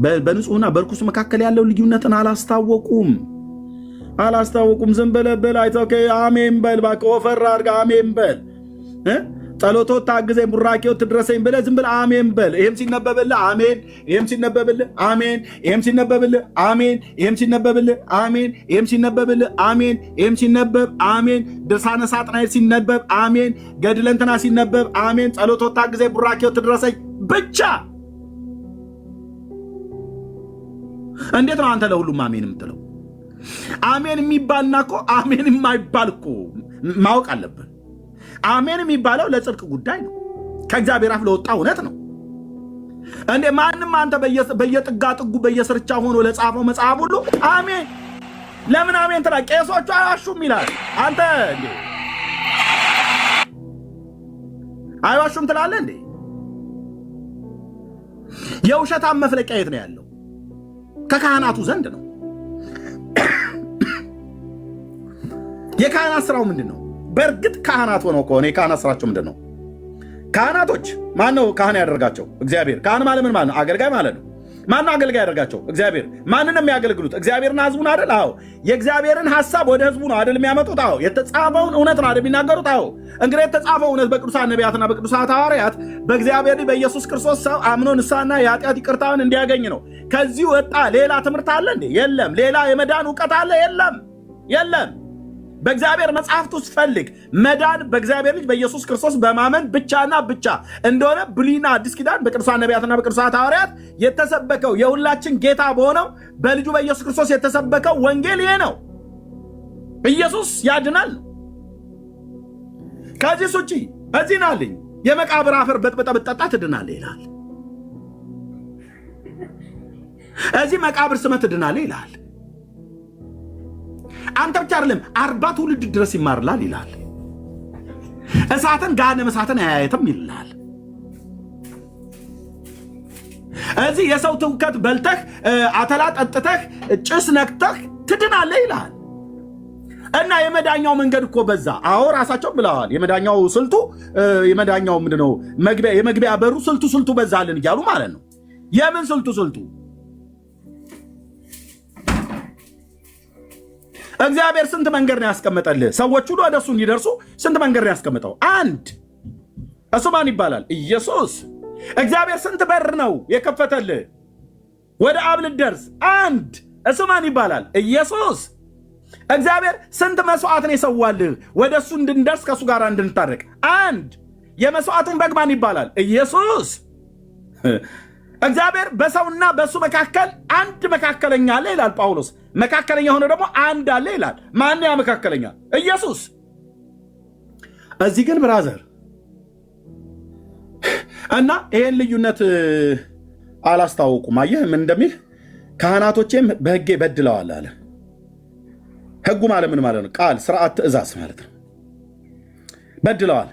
በንጹህና በርኩስ መካከል ያለው ልዩነትን አላስታወቁም። ዝም ብለህ በል አይተህ አሜን በል እባክህ ወፈር አድርገህ አሜን በል ጸሎቶ ታግዘኝ ቡራኬው ትድረሰኝ ብለህ ዝም ብለህ አሜን በል። ይሄም ሲነበብልህ አሜን፣ ይሄም ሲነበብልህ አሜን፣ ይሄም ሲነበብልህ አሜን፣ ይሄም ሲነበብልህ አሜን፣ ይሄም ሲነበብልህ አሜን፣ ይሄም ሲነበብ አሜን፣ ድርሳነ ሳጥናኤል ሲነበብ አሜን፣ ገድለ እንትና ሲነበብ አሜን፣ ጸሎቶ ታግዘኝ ቡራኬው ትድረሰኝ ብቻ። እንዴት ነው አንተ ለሁሉም አሜን የምትለው? አሜን የሚባልና እኮ አሜን የማይባል እኮ ማወቅ አለብን። አሜን የሚባለው ለጽድቅ ጉዳይ ነው፣ ከእግዚአብሔር አፍ ለወጣ እውነት ነው። እንዴ ማንም አንተ በየጥጋ ጥጉ በየስርቻ ሆኖ ለጻፈው መጽሐፍ ሁሉ አሜን ለምን አሜን ትላለህ? ቄሶቹ አይዋሹም ይላል። አንተ እንዴ አይዋሹም ትላለህ እንዴ? የውሸታም መፍለቂያ የት ነው ያለው? ከካህናቱ ዘንድ ነው። የካህናት ስራው ምንድን ነው? በእርግጥ ካህናት ሆነው ከሆነ የካህናት ስራቸው ምንድን ነው? ካህናቶች ማን ነው ካህን ያደርጋቸው? እግዚአብሔር። ካህን ማለት ምን ማለት ነው? አገልጋይ ማለት ነው። ማን ነው አገልጋይ ያደርጋቸው? እግዚአብሔር። ማንን ነው የሚያገለግሉት? እግዚአብሔርና ህዝቡን አይደል? አዎ። የእግዚአብሔርን ሐሳብ ወደ ህዝቡ ነው አይደል የሚያመጡት? አዎ። የተጻፈውን እውነት ነው አይደል የሚናገሩት? አዎ። እንግዲህ የተጻፈው እውነት በቅዱሳን ነቢያትና በቅዱሳት ሐዋርያት በእግዚአብሔር በኢየሱስ ክርስቶስ ሰው አምኖ ንስሐና የኃጢአት ይቅርታውን እንዲያገኝ ነው። ከዚህ ወጣ ሌላ ትምህርት አለ እንዴ? የለም። ሌላ የመዳን እውቀት አለ? የለም፣ የለም። በእግዚአብሔር መጽሐፍት ውስጥ ፈልግ። መዳን በእግዚአብሔር ልጅ በኢየሱስ ክርስቶስ በማመን ብቻና ብቻ እንደሆነ ብሉይና አዲስ ኪዳን በቅዱሳን ነቢያትና በቅዱሳት ሐዋርያት የተሰበከው የሁላችን ጌታ በሆነው በልጁ በኢየሱስ ክርስቶስ የተሰበከው ወንጌል ይሄ ነው። ኢየሱስ ያድናል። ከዚህ ውጪ እዚህ ናልኝ የመቃብር አፈር በጥብጠህ ብትጠጣ ትድናለህ ይላል። እዚህ መቃብር ስመህ ትድናለህ ይላል። አንተ ብቻ አይደለም 40 ትውልድ ድረስ ይማርላል ይላል። እሳትን ገሃነመ እሳትን አያየትም ይላል። እዚህ የሰው ትውከት በልተህ አተላ ጠጥተህ ጭስ ነክተህ ትድናለህ ይላል። እና የመዳኛው መንገድ እኮ በዛ። አዎ ራሳቸው ብለዋል። የመዳኛው ስልቱ የመዳኛው ምንድነው? የመግቢያ በሩ ስልቱ በዛልን እያሉ ማለት ነው። የምን ስልቱ? እግዚአብሔር ስንት መንገድ ነው ያስቀመጠልህ? ሰዎች ሁሉ ወደሱ እንዲደርሱ ስንት መንገድ ነው ያስቀመጠው? አንድ። እሱ ማን ይባላል? ኢየሱስ። እግዚአብሔር ስንት በር ነው የከፈተልህ ወደ አብ ልትደርስ? አንድ። እሱ ማን ይባላል? ኢየሱስ። እግዚአብሔር ስንት መስዋዕት ነው የሰዋልህ ወደ እሱ እንድንደርስ ከእሱ ጋር እንድንታረቅ? አንድ። የመስዋዕቱን በግ ማን ይባላል? ኢየሱስ። እግዚአብሔር በሰውና በእሱ መካከል አንድ መካከለኛ አለ ይላል ጳውሎስ። መካከለኛ ሆነ ደግሞ አንድ አለ ይላል። ማን ያ መካከለኛ? ኢየሱስ። እዚህ ግን ብራዘር እና ይሄን ልዩነት አላስታወቁም። አየህ ምን እንደሚል? ካህናቶቼም በሕጌ በድለዋል አለ። ሕጉ ማለት ምን ማለት ነው? ቃል፣ ስርዓት፣ ትእዛዝ ማለት ነው። በድለዋል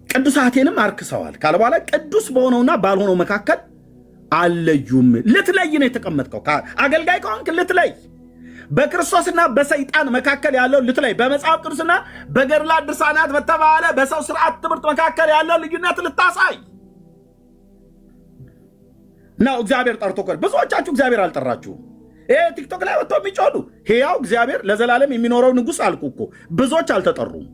ቅዱሳቴንም አርክሰዋል ካለ በኋላ ቅዱስ በሆነውና ባልሆነው መካከል አለዩም። ልትለይ ነው የተቀመጥከው። አገልጋይ ከሆንክ ልትለይ፣ በክርስቶስና በሰይጣን መካከል ያለው ልትለይ፣ በመጽሐፍ ቅዱስና በገድላት ድርሳናት በተባለ በሰው ስርዓት ትምህርት መካከል ያለው ልዩነት ልታሳይ ነው። እግዚአብሔር ጠርቶ ብዙዎቻችሁ እግዚአብሔር አልጠራችሁም። ይሄ ቲክቶክ ላይ ወጥተው የሚጮሉ ሕያው እግዚአብሔር ለዘላለም የሚኖረው ንጉሥ አልኩ እኮ። ብዙዎች አልተጠራም።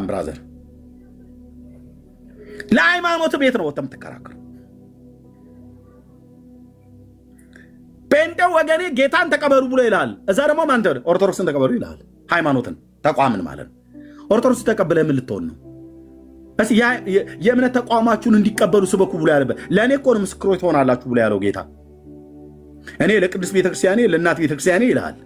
ብራዘር ለሃይማኖት ቤት ነው ወጥተህ የምትከራከሩ። ጴንጤው ወገኔ ጌታን ተቀበሉ ብሎ ይላል። እዛ ደግሞ ማን ኦርቶዶክስን ተቀበሉ ይላል። ሃይማኖትን ተቋምን ማለት ነው። ኦርቶዶክስ ተቀበለ ምን ልትሆን ነው? የእምነት ተቋማችሁን እንዲቀበሉ ስበኩ ብሎ ያለበት ለእኔ እኮ ነው ምስክሮች ትሆናላችሁ ብሎ ያለው ጌታ። እኔ ለቅዱስ ቤተክርስቲያኔ ለእናት ቤተክርስቲያኔ ይልሃል።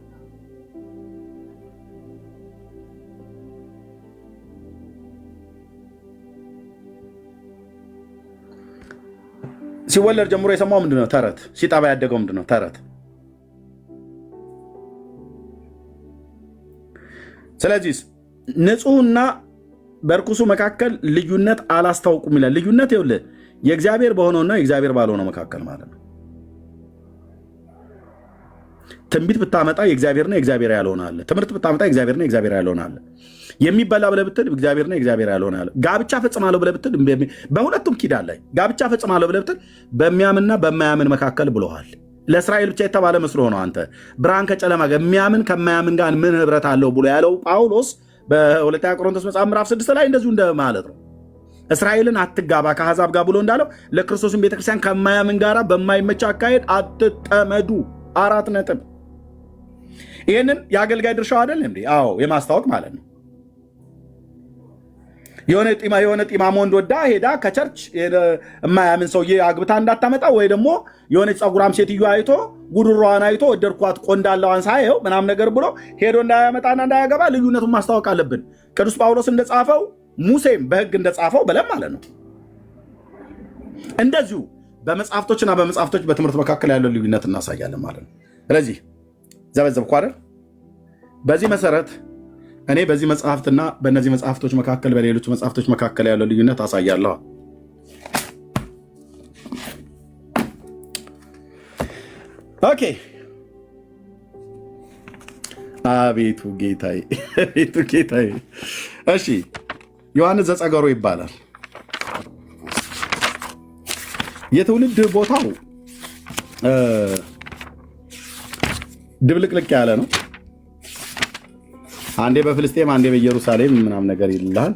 ሲወለድ ጀምሮ የሰማው ምንድነው? ተረት። ሲጠባ ያደገው ምንድነው? ተረት። ስለዚህ ንጹህና በርኩሱ መካከል ልዩነት አላስታውቁም ይላል። ልዩነት ይኸውልህ የእግዚአብሔር በሆነውና የእግዚአብሔር ባልሆነው መካከል ማለት ነው። ትንቢት ብታመጣ የእግዚአብሔርና የእግዚአብሔር ያልሆነ አለ። ትምህርት ብታመጣ የእግዚአብሔርና የእግዚአብሔር ያልሆነ አለ። የሚበላ ብለህ ብትል እግዚአብሔርና የእግዚአብሔር ያልሆነ አለ። ጋብቻ ፈጽማለሁ ብለህ ብትል በሁለቱም ኪዳን ላይ ጋብቻ ፈጽማለሁ ብለህ ብትል በሚያምንና በማያምን መካከል ብለዋል። ለእስራኤል ብቻ የተባለ መስሎ ነው። አንተ ብርሃን ከጨለማ ጋር የሚያምን ከማያምን ጋር ምን ህብረት አለው ብሎ ያለው ጳውሎስ በሁለተኛ ቆሮንቶስ መጽሐፍ ምዕራፍ 6 ላይ እንደዚሁ እንደማለት ነው። እስራኤልን አትጋባ ከአሕዛብ ጋር ብሎ እንዳለው ለክርስቶስን ቤተክርስቲያን ከማያምን ጋር በማይመች አካሄድ አትጠመዱ። 4 ነጥብ። ይህንን የአገልጋይ ድርሻው አይደል እንዴ? አዎ የማስታወቅ ማለት ነው። የሆነ ጢማም ወንድ ወዳ ሄዳ ከቸርች የማያምን ሰውዬ አግብታ እንዳታመጣ ወይ ደግሞ የሆነ ፀጉራም ሴትዮ አይቶ ጉድሯን አይቶ ወደድኳት ቆንዳላዋን ሳየው ምናምን ነገር ብሎ ሄዶ እንዳያመጣና እንዳያገባ ልዩነቱን ማስታወቅ አለብን። ቅዱስ ጳውሎስ እንደጻፈው ሙሴም በሕግ እንደጻፈው በለም ማለት ነው። እንደዚሁ በመጽሐፍቶችና በመጽሐፍቶች በትምህርት መካከል ያለው ልዩነት እናሳያለን ማለት ነው። ስለዚህ ዘበዘብኩ አይደል? በዚህ መሰረት እኔ በዚህ መጽሐፍትና በእነዚህ መጽሐፍቶች መካከል በሌሎች መጽሐፍቶች መካከል ያለው ልዩነት አሳያለሁ። ኦኬ። አቤቱ ጌታዬ፣ አቤቱ ጌታዬ። እሺ፣ ዮሐንስ ዘጸገሮ ይባላል። የትውልድ ቦታው ድብልቅልቅ ያለ ነው። አንዴ በፍልስጤም አንዴ በኢየሩሳሌም ምናምን ነገር ይላል።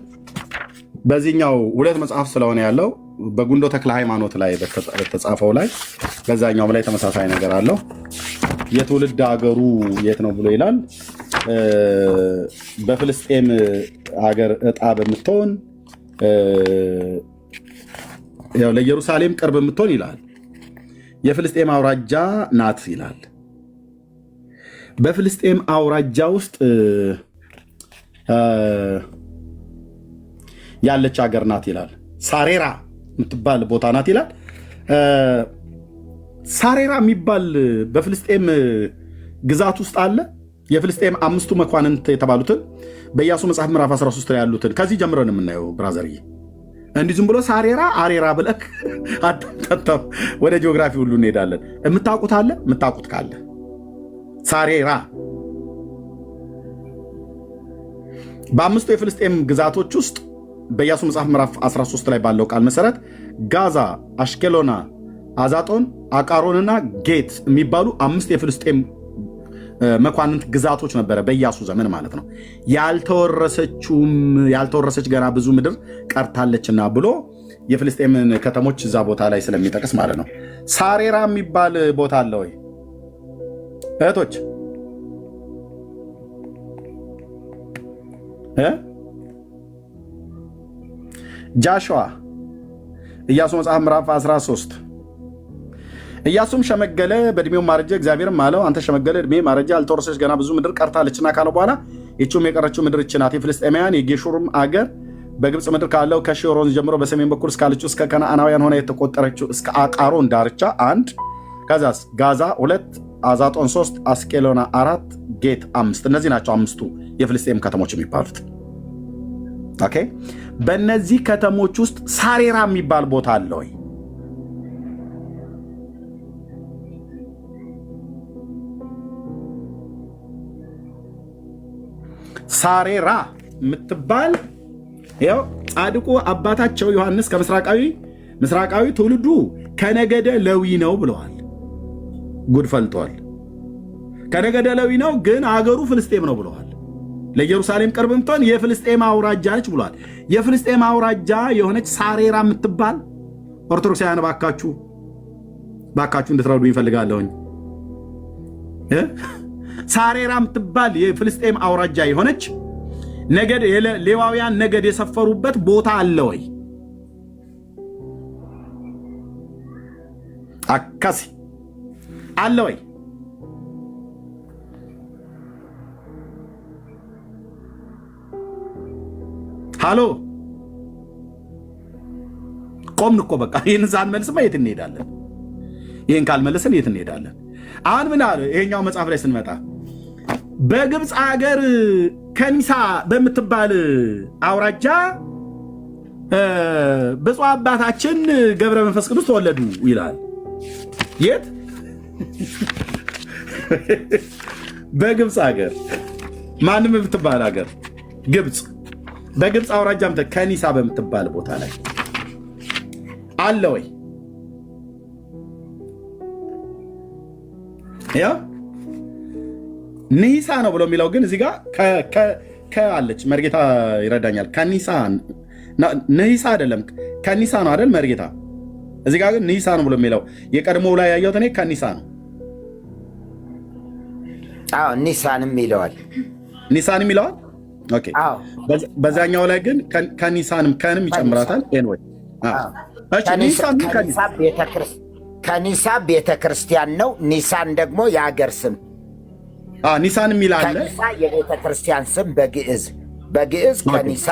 በዚህኛው 2 መጽሐፍ ስለሆነ ያለው በጉንዶ ተክለ ሃይማኖት ላይ በተጻፈው ላይ በዛኛውም ላይ ተመሳሳይ ነገር አለው። የትውልድ ሀገሩ የት ነው ብሎ ይላል። በፍልስጤም ሀገር ዕጣ በምትሆን ያው ለኢየሩሳሌም ቅርብ የምትሆን ይላል። የፍልስጤም አውራጃ ናት ይላል። በፍልስጤም አውራጃ ውስጥ ያለች ሀገር ናት ይላል። ሳሬራ የምትባል ቦታ ናት ይላል። ሳሬራ የሚባል በፍልስጤም ግዛት ውስጥ አለ። የፍልስጤም 5ቱ መኳንንት የተባሉትን በኢያሱ መጽሐፍ ምዕራፍ 13 ላይ ያሉትን ከዚህ ጀምረን የምናየው ብራዘርዬ። እንዲህ ዝም ብሎ ሳሬራ አሬራ ብለክ አታምጣው። ወደ ጂኦግራፊ ሁሉ እንሄዳለን። የምታውቁት አለ? የምታውቁት ካለ ሳሬራ በ5ቱ የፍልስጤም ግዛቶች ውስጥ በኢያሱ መጽሐፍ ምዕራፍ 13 ላይ ባለው ቃል መሰረት ጋዛ፣ አሽኬሎና፣ አዛጦን፣ አቃሮንና ጌት የሚባሉ 5 የፍልስጤም መኳንንት ግዛቶች ነበረ በኢያሱ ዘመን ማለት ነው። ያልተወረሰች ገና ብዙ ምድር ቀርታለችና ብሎ የፍልስጤምን ከተሞች እዛ ቦታ ላይ ስለሚጠቅስ ማለት ነው። ሳሬራ የሚባል ቦታ አለ ወይ እህቶች? ጃሽዋ ኢያሱ መጽሐፍ ምዕራፍ 13 ኢያሱም ሸመገለ በእድሜው ማረጀ። እግዚአብሔርም አለው አንተ ሸመገለ እድሜ ማረጀ፣ ያልተወረሰች ገና ብዙ ምድር ቀርታለችና ካለው በኋላ ይህችም የቀረችው ምድር ይህች ናት። የፍልስጤማውያን የጌሹርም አገር በግብፅ ምድር ካለው ከሺሮን ጀምሮ በሰሜን በኩል እስካለችው እስከ ከነዓናውያን ሆና የተቆጠረችው እስከ አቃሮን ዳርቻ 1፣ ከዛስ ጋዛ 2፣ አዛጦን 3፣ አስቄሎና 4፣ ጌት 5። እነዚህ ናቸው 5ቱ የፍልስጤም ከተሞች የሚባሉት። ኦኬ። በእነዚህ ከተሞች ውስጥ ሳሬራ የሚባል ቦታ አለ ወይ? ሳሬራ የምትባል ያው ጻድቁ አባታቸው ዮሐንስ ከምስራቃዊ ትውልዱ ከነገደ ሌዊ ነው ብለዋል። ጉድ ፈልጧል። ከነገደ ሌዊ ነው ግን አገሩ ፍልስጤም ነው ብለዋል። ለኢየሩሳሌም ቅርብ ምትሆን የፍልስጤም አውራጃ ነች ብለዋል። የፍልስጤም አውራጃ የሆነች ሳሬራ የምትባል ኦርቶዶክሳውያን ባካችሁ እንድትረዱ ይፈልጋለሁኝ። ሳሬራ የምትባል የፍልስጤም አውራጃ የሆነች ነገድ ሌዋውያን ነገድ የሰፈሩበት ቦታ አለ ወይ? አካሲ አለ ወይ? ሃሎ ቆምን እኮ በቃ። ይህን ሳንመልስማ የት እንሄዳለን? ይህን ካልመለስን የት እንሄዳለን? አሁን ምን አለ ይሄኛው መጽሐፍ ላይ ስንመጣ በግብፅ ሀገር ከኒሳ በምትባል አውራጃ ብፁዕ አባታችን ገብረ መንፈስ ቅዱስ ተወለዱ ይላል። የት በግብፅ ሀገር ማንም የምትባል ሀገር ግብፅ፣ በግብፅ አውራጃም ከኒሳ በምትባል ቦታ ላይ አለ ወይ? ያ ኒሳ ነው ብሎ የሚለው ግን እዚህ ጋር ከአለች መርጌታ ይረዳኛል። ከኒሳ ኒሳ አይደለም ከኒሳ ነው አይደል መርጌታ? እዚህ ጋር ግን ኒሳ ነው ብሎ የሚለው የቀድሞ ላይ ያየሁት እኔ ከኒሳ ነው። አዎ ኒሳንም ይለዋል። ኒሳንም ይለዋል። ኦኬ በዛኛው ላይ ግን ከኒሳንም ከንም ይጨምራታል። ኤንወይ ከኒሳ ቤተክርስቲያን ነው። ኒሳን ደግሞ የአገር ስም ኒሳን የሚላለ ከኒሳ የቤተክርስቲያን ስም በግዕዝ ከኒሳ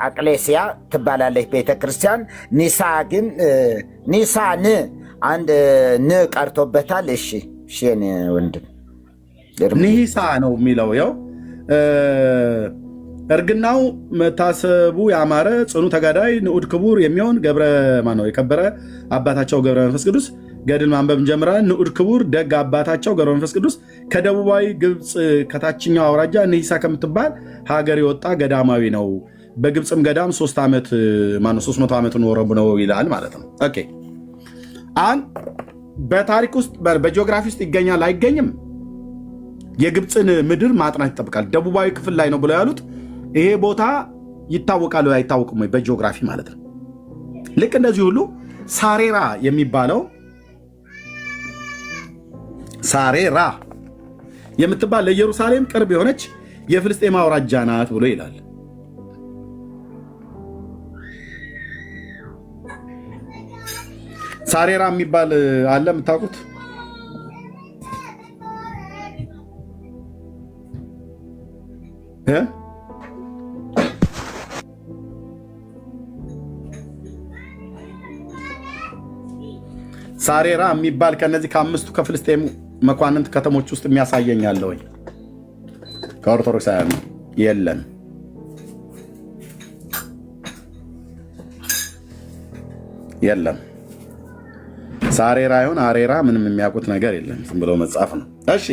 አቅሌሲያ ትባላለች ቤተክርስቲያን። ኒሳ ግን ኒሳ አንድ ቀርቶበታል። እሺ እኔ ወንድም ኒሳ ነው የሚለው ያው እርግናው መታሰቡ ያማረ ጽኑ ተጋዳይ ንዑድ ክቡር የሚሆን የከበረ አባታቸው ገብረ መንፈስ ቅዱስ ገድል ማንበብ እንጀምራለን። ንዑድ ክቡር ደግ አባታቸው ገብረ መንፈስ ቅዱስ ከደቡባዊ ግብፅ ከታችኛው አውራጃ ኒሳ ከምትባል ሀገር የወጣ ገዳማዊ ነው። በግብፅም ገዳም 300 ዓመት ኖረ ነው ይላል ማለት ነው። ኦኬ አሁን በታሪክ ውስጥ በጂኦግራፊ ውስጥ ይገኛል አይገኝም? የግብፅን ምድር ማጥናት ይጠብቃል። ደቡባዊ ክፍል ላይ ነው ብለው ያሉት ይሄ ቦታ ይታወቃል ወይ አይታወቅም ወይ በጂኦግራፊ ማለት ነው። ልክ እንደዚህ ሁሉ ሳሬራ የሚባለው ሳሬራ የምትባል ለኢየሩሳሌም ቅርብ የሆነች የፍልስጤም አውራጃ ናት ብሎ ይላል። ሳሬራ የሚባል አለ የምታውቁት? ሳሬራ የሚባል ከነዚህ ከአምስቱ ከፍልስጤም መኳንንት ከተሞች ውስጥ የሚያሳየኝ አለ ወይ? ከኦርቶዶክሳውያን የለም። የለም። ሳሬራ ይሁን አሬራ ምንም የሚያውቁት ነገር የለም። ዝም ብለው መጻፍ ነው። እሺ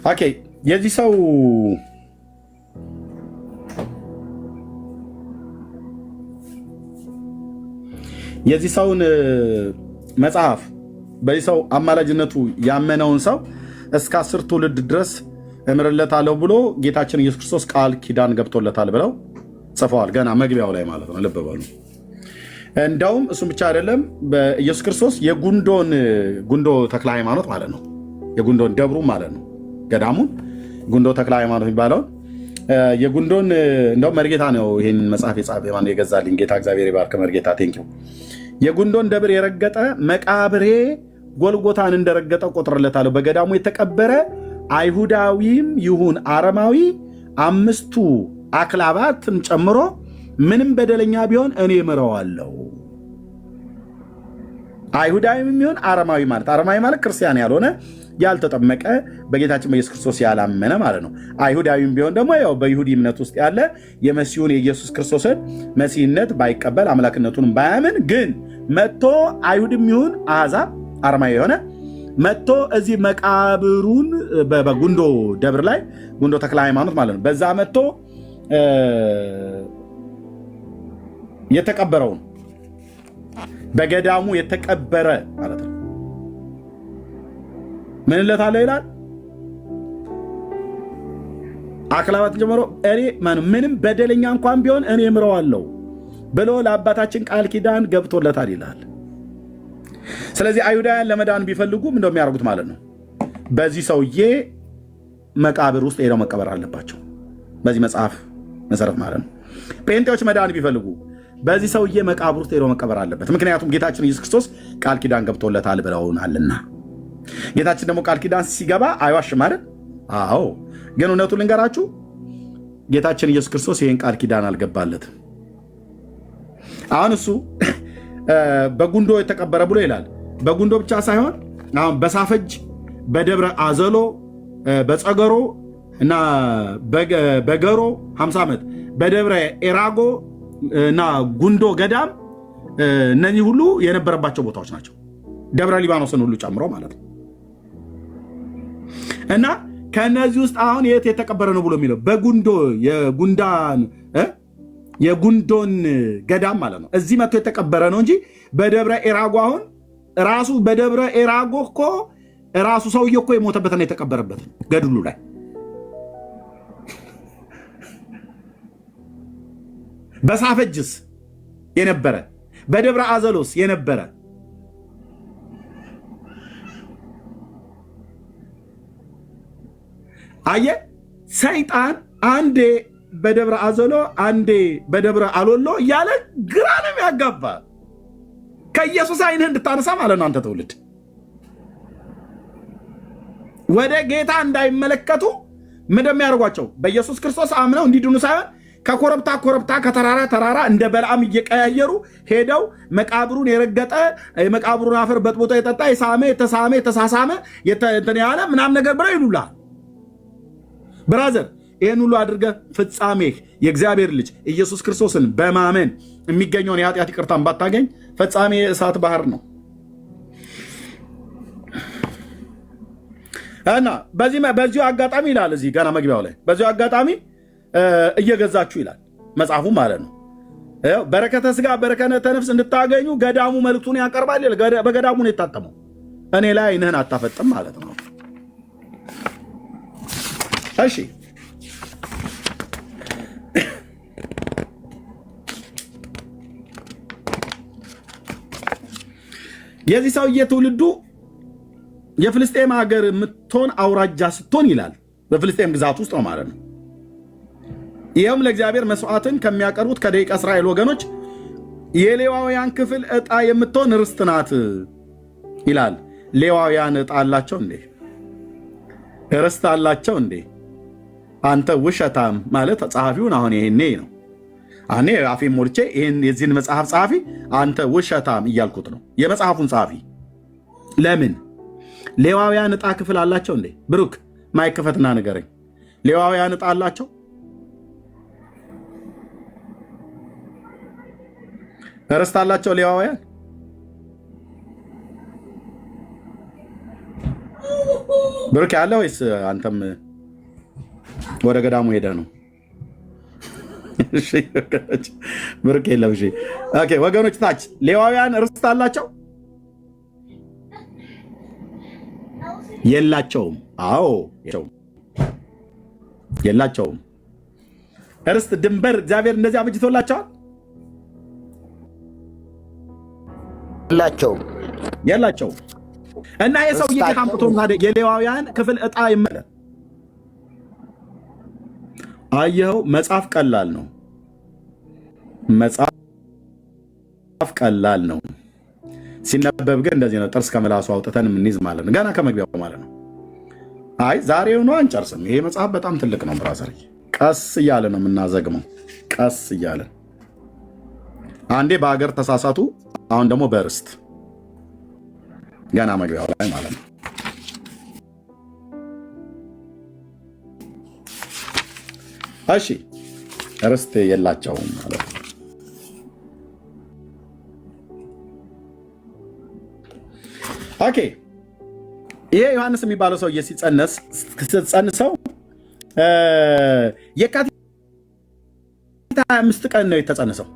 ኦኬ የዚህ ሰው ሰውን መጽሐፍ በዚህ ሰው አማላጅነቱ ያመነውን ሰው እስከ 10 ትውልድ ድረስ እምርለታለሁ ብሎ ጌታችን ኢየሱስ ክርስቶስ ቃል ኪዳን ገብቶለታል ብለው ጽፈዋል። ገና መግቢያው ላይ ማለት ነው። ልብ በሉ። እንደውም እሱም ብቻ አይደለም። በኢየሱስ ክርስቶስ ጉንዶ ተክለ ሃይማኖት ማለት ነው። የጉንዶን ደብሩ ማለት ነው። ገዳሙን ጉንዶ ተክለ ሃይማኖት የሚባለውን የጉንዶን እንደውም መርጌታ ነው ይህን መጽሐፍ የገዛልኝ። ጌታ እግዚአብሔር ይባርክ መርጌታ። ቴንኪው። የጉንዶን ደብር የረገጠ መቃብሬ ጎልጎታን እንደረገጠ ቆጥርለታለሁ። በገዳሙ የተቀበረ አይሁዳዊም ይሁን አረማዊ 5ቱ አክላባትን ጨምሮ ምንም በደለኛ ቢሆን እኔ ምረዋለሁ። አይሁዳዊም ይሁን አረማዊ ማለት ክርስቲያን ያልሆነ ያልተጠመቀ በጌታችን በኢየሱስ ክርስቶስ ያላመነ ማለት ነው። አይሁዳዊም ቢሆን ደግሞ ያው በይሁዲ እምነት ውስጥ ያለ የመሲሁን የኢየሱስ ክርስቶስን መሲህነት ባይቀበል አምላክነቱንም ባያምን ግን መጥቶ አይሁድም ይሁን አሕዛብ አረማዊ የሆነ መጥቶ እዚህ መቃብሩን በጉንዶ ደብር ላይ ጉንዶ ተክለ ሃይማኖት ማለት ነው በዛ መጥቶ የተቀበረውን በገዳሙ የተቀበረ ማለት ነው ምን እለታለሁ ይላል። አክላባትን ጀምሮ እኔ ምንም በደለኛ እንኳን ቢሆን እኔ እምረዋለሁ ብሎ ለአባታችን ቃል ኪዳን ገብቶለታል ይላል። ስለዚህ አይሁዳውያን ለመዳን ቢፈልጉም እንደሚያደርጉት ማለት ነው በዚህ ሰውዬ መቃብር ውስጥ ሄደው መቀበር አለባቸው። በዚህ መጽሐፍ መሰረት ማለት ነው። ጴንጤዎች መዳን ቢፈልጉ በዚህ ሰውዬ መቃብር ውስጥ ሄደው መቀበር አለበት። ምክንያቱም ጌታችን ኢየሱስ ክርስቶስ ቃል ኪዳን ገብቶለታል ብለውናልና። ጌታችን ደግሞ ቃል ኪዳን ሲገባ አይዋሽም አይደል? አዎ። ግን እውነቱን ልንገራችሁ ጌታችን ኢየሱስ ክርስቶስ ይህን ቃል ኪዳን አልገባለትም። አሁን እሱ በጉንዶ የተቀበረ ብሎ ይላል። በጉንዶ ብቻ ሳይሆን አሁን በሳፈጅ፣ በደብረ አዘሎ፣ በጸገሮ እና በገሮ 50 ዓመት በደብረ ኤራጎ እና ጉንዶ ገዳም እነዚህ ሁሉ የነበረባቸው ቦታዎች ናቸው። ደብረ ሊባኖስን ሁሉ ጨምሮ ማለት ነው። እና ከነዚህ ውስጥ አሁን የት የተቀበረ ነው ብሎ የሚለው በጉንዶ የጉንዶን ገዳም ማለት ነው። እዚህ መጥቶ የተቀበረ ነው እንጂ በደብረ ኤራጎ አሁን ራሱ በደብረ ኤራጎ እኮ ራሱ ሰውዬ እኮ የሞተበትና የተቀበረበት ነው ገድሉ ላይ። በሳፈጅስ የነበረ በደብረ አዘሎስ የነበረ አየ ሰይጣን አንዴ በደብረ አዘሎ አንዴ በደብረ አሎሎ እያለ ግራ ነው የሚያጋባ ከኢየሱስ አይንህ እንድታነሳ ማለት ነው። አንተ ትውልድ ወደ ጌታ እንዳይመለከቱ ምን እንደሚያደርጓቸው በኢየሱስ ክርስቶስ አምነው እንዲድኑ ሳይሆን ከኮረብታ ኮረብታ ከተራራ ተራራ እንደ በልዓም እየቀያየሩ ሄደው መቃብሩን የረገጠ የመቃብሩን አፈር በጥብጦ የጠጣ የሳመ የተሳመ የተሳሳመ እንትን ያለ ምናምን ነገር ብለው ይሉላል። ብራዘር ይህን ሁሉ አድርገህ ፍጻሜህ የእግዚአብሔር ልጅ ኢየሱስ ክርስቶስን በማመን የሚገኘውን የኃጢአት ይቅርታን ባታገኝ ፍጻሜ የእሳት ባህር ነው። እና በዚሁ አጋጣሚ ይላል እዚህ ገና መግቢያው ላይ በዚሁ አጋጣሚ እየገዛችሁ ይላል መጽሐፉ ማለት ነው። በረከተ ስጋ በረከተ ነፍስ እንድታገኙ ገዳሙ መልእክቱን ያቀርባል። በገዳሙ ነው የታተመው። እኔ ላይ አይንህን አታፈጥም ማለት ነው። እሺ የዚህ ሰውዬ ትውልዱ የፍልስጤም ሀገር የምትሆን አውራጃ ስትሆን ይላል በፍልስጤም ግዛት ውስጥ ነው ማለት ነው። ይኸውም ለእግዚአብሔር መስዋዕትን ከሚያቀርቡት ከደቂቀ እስራኤል ወገኖች የሌዋውያን ክፍል ዕጣ የምትሆን ርስት ናት ይላል። ሌዋውያን ዕጣ አላቸው እንዴ? ርስት አላቸው እንዴ? አንተ ውሸታም ማለት ጸሐፊውን አሁን ይሄኔ ነው እኔ አፌን ሞልቼ የዚህን መጽሐፍ ጸሐፊ አንተ ውሸታም እያልኩት ነው። የመጽሐፉን ጸሐፊ ለምን ሌዋውያን ዕጣ ክፍል አላቸው እንዴ? ብሩክ ማይከፈትና ንገረኝ። ሌዋውያን ዕጣ አላቸው? ርስት አላቸው ሌዋውያን? ብሩክ ያለ ወይስ አንተም ወደ ገዳሙ ሄደህ ነው? ብሩክ የለም። እሺ ኦኬ ወገኖች፣ ታች ሌዋውያን ርስት አላቸው? የላቸውም። አዎ የላቸውም። ርስት ድንበር እግዚአብሔር እንደዚህ አብጅቶላቸዋል? የላቸውም። እና የሰው እየተካምቶ የሌዋውያን ክፍል ዕጣ ይመለ አየኸው። መጽሐፍ ቀላል ነው። መጽሐፍ ቀላል ነው። ሲነበብ ግን እንደዚህ ነው። ጥርስ ከመላሱ አውጥተን የምንይዝ ማለት ነው። ገና ከመግቢያው ማለት ነው። አይ ዛሬው ነው አንጨርስም። ይሄ መጽሐፍ በጣም ትልቅ ነው ብራዘር። ቀስ እያለ ነው የምናዘግመው። ቀስ እያለ አንዴ በሀገር ተሳሳቱ፣ አሁን ደግሞ በርስት ገና መግቢያው ላይ ማለት ነው። እሺ ርስት የላቸውም ማለት ነው። ኦኬ ይሄ ዮሐንስ የሚባለው ሰውዬ ሲጸንሰው የካቲት 25 ቀን ነው የተጸነሰው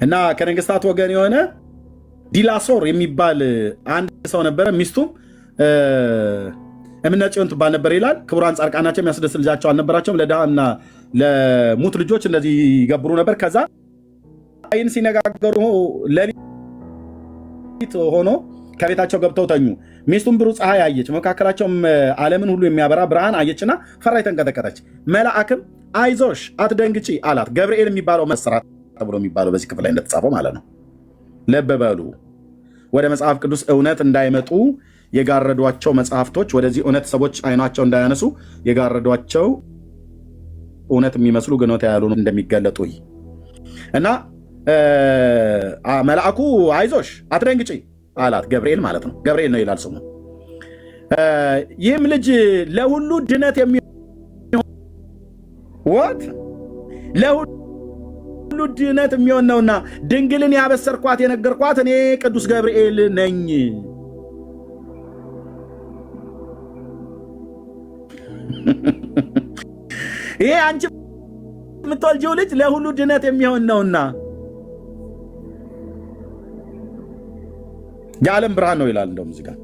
እና ከነገስታት ወገን የሆነ ዲላሶር የሚባል አንድ ሰው ነበረ። ሚስቱም እምነ ጽዮን ትባል ነበር ይላል። ክቡራን ጻድቃናቸው የሚያስደስት ልጃቸው አልነበራቸውም። ለድሃና ለሙት ልጆች እንደዚህ ይገብሩ ነበር። ከዛ አይን ሲነጋገሩ ሌሊት ሆኖ ከቤታቸው ገብተው ተኙ። ሚስቱም ብሩህ ፀሐይ አየች፣ መካከላቸውም ዓለምን ሁሉ የሚያበራ ብርሃን አየችና ፈራች፣ ተንቀጠቀጠች። መልአክም አይዞሽ አትደንግጪ አላት። ገብርኤል የሚባለው መስራት ተብሎ የሚባለው በዚህ ክፍል ላይ እንደተጻፈው ማለት ነው። ልብ በሉ። ወደ መጽሐፍ ቅዱስ እውነት እንዳይመጡ የጋረዷቸው መጽሐፍቶች ወደዚህ እውነት ሰዎች አይናቸው እንዳያነሱ የጋረዷቸው እውነት የሚመስሉ ግን ያልሆኑ እንደሚገለጡ እና መልአኩ አይዞሽ አትደንግጪ አላት። ገብርኤል ማለት ነው። ገብርኤል ነው ይላል ስሙ። ይህም ልጅ ለሁሉ ድነት ለሁሉ ድነት የሚሆን ነውና ድንግልን ያበሰርኳት የነገርኳት እኔ ቅዱስ ገብርኤል ነኝ። ይሄ አንቺ የምትወልጂው ልጅ ለሁሉ ድነት የሚሆን ነውና የዓለም ብርሃን ነው ይላል። እንደውም እዚህ ጋር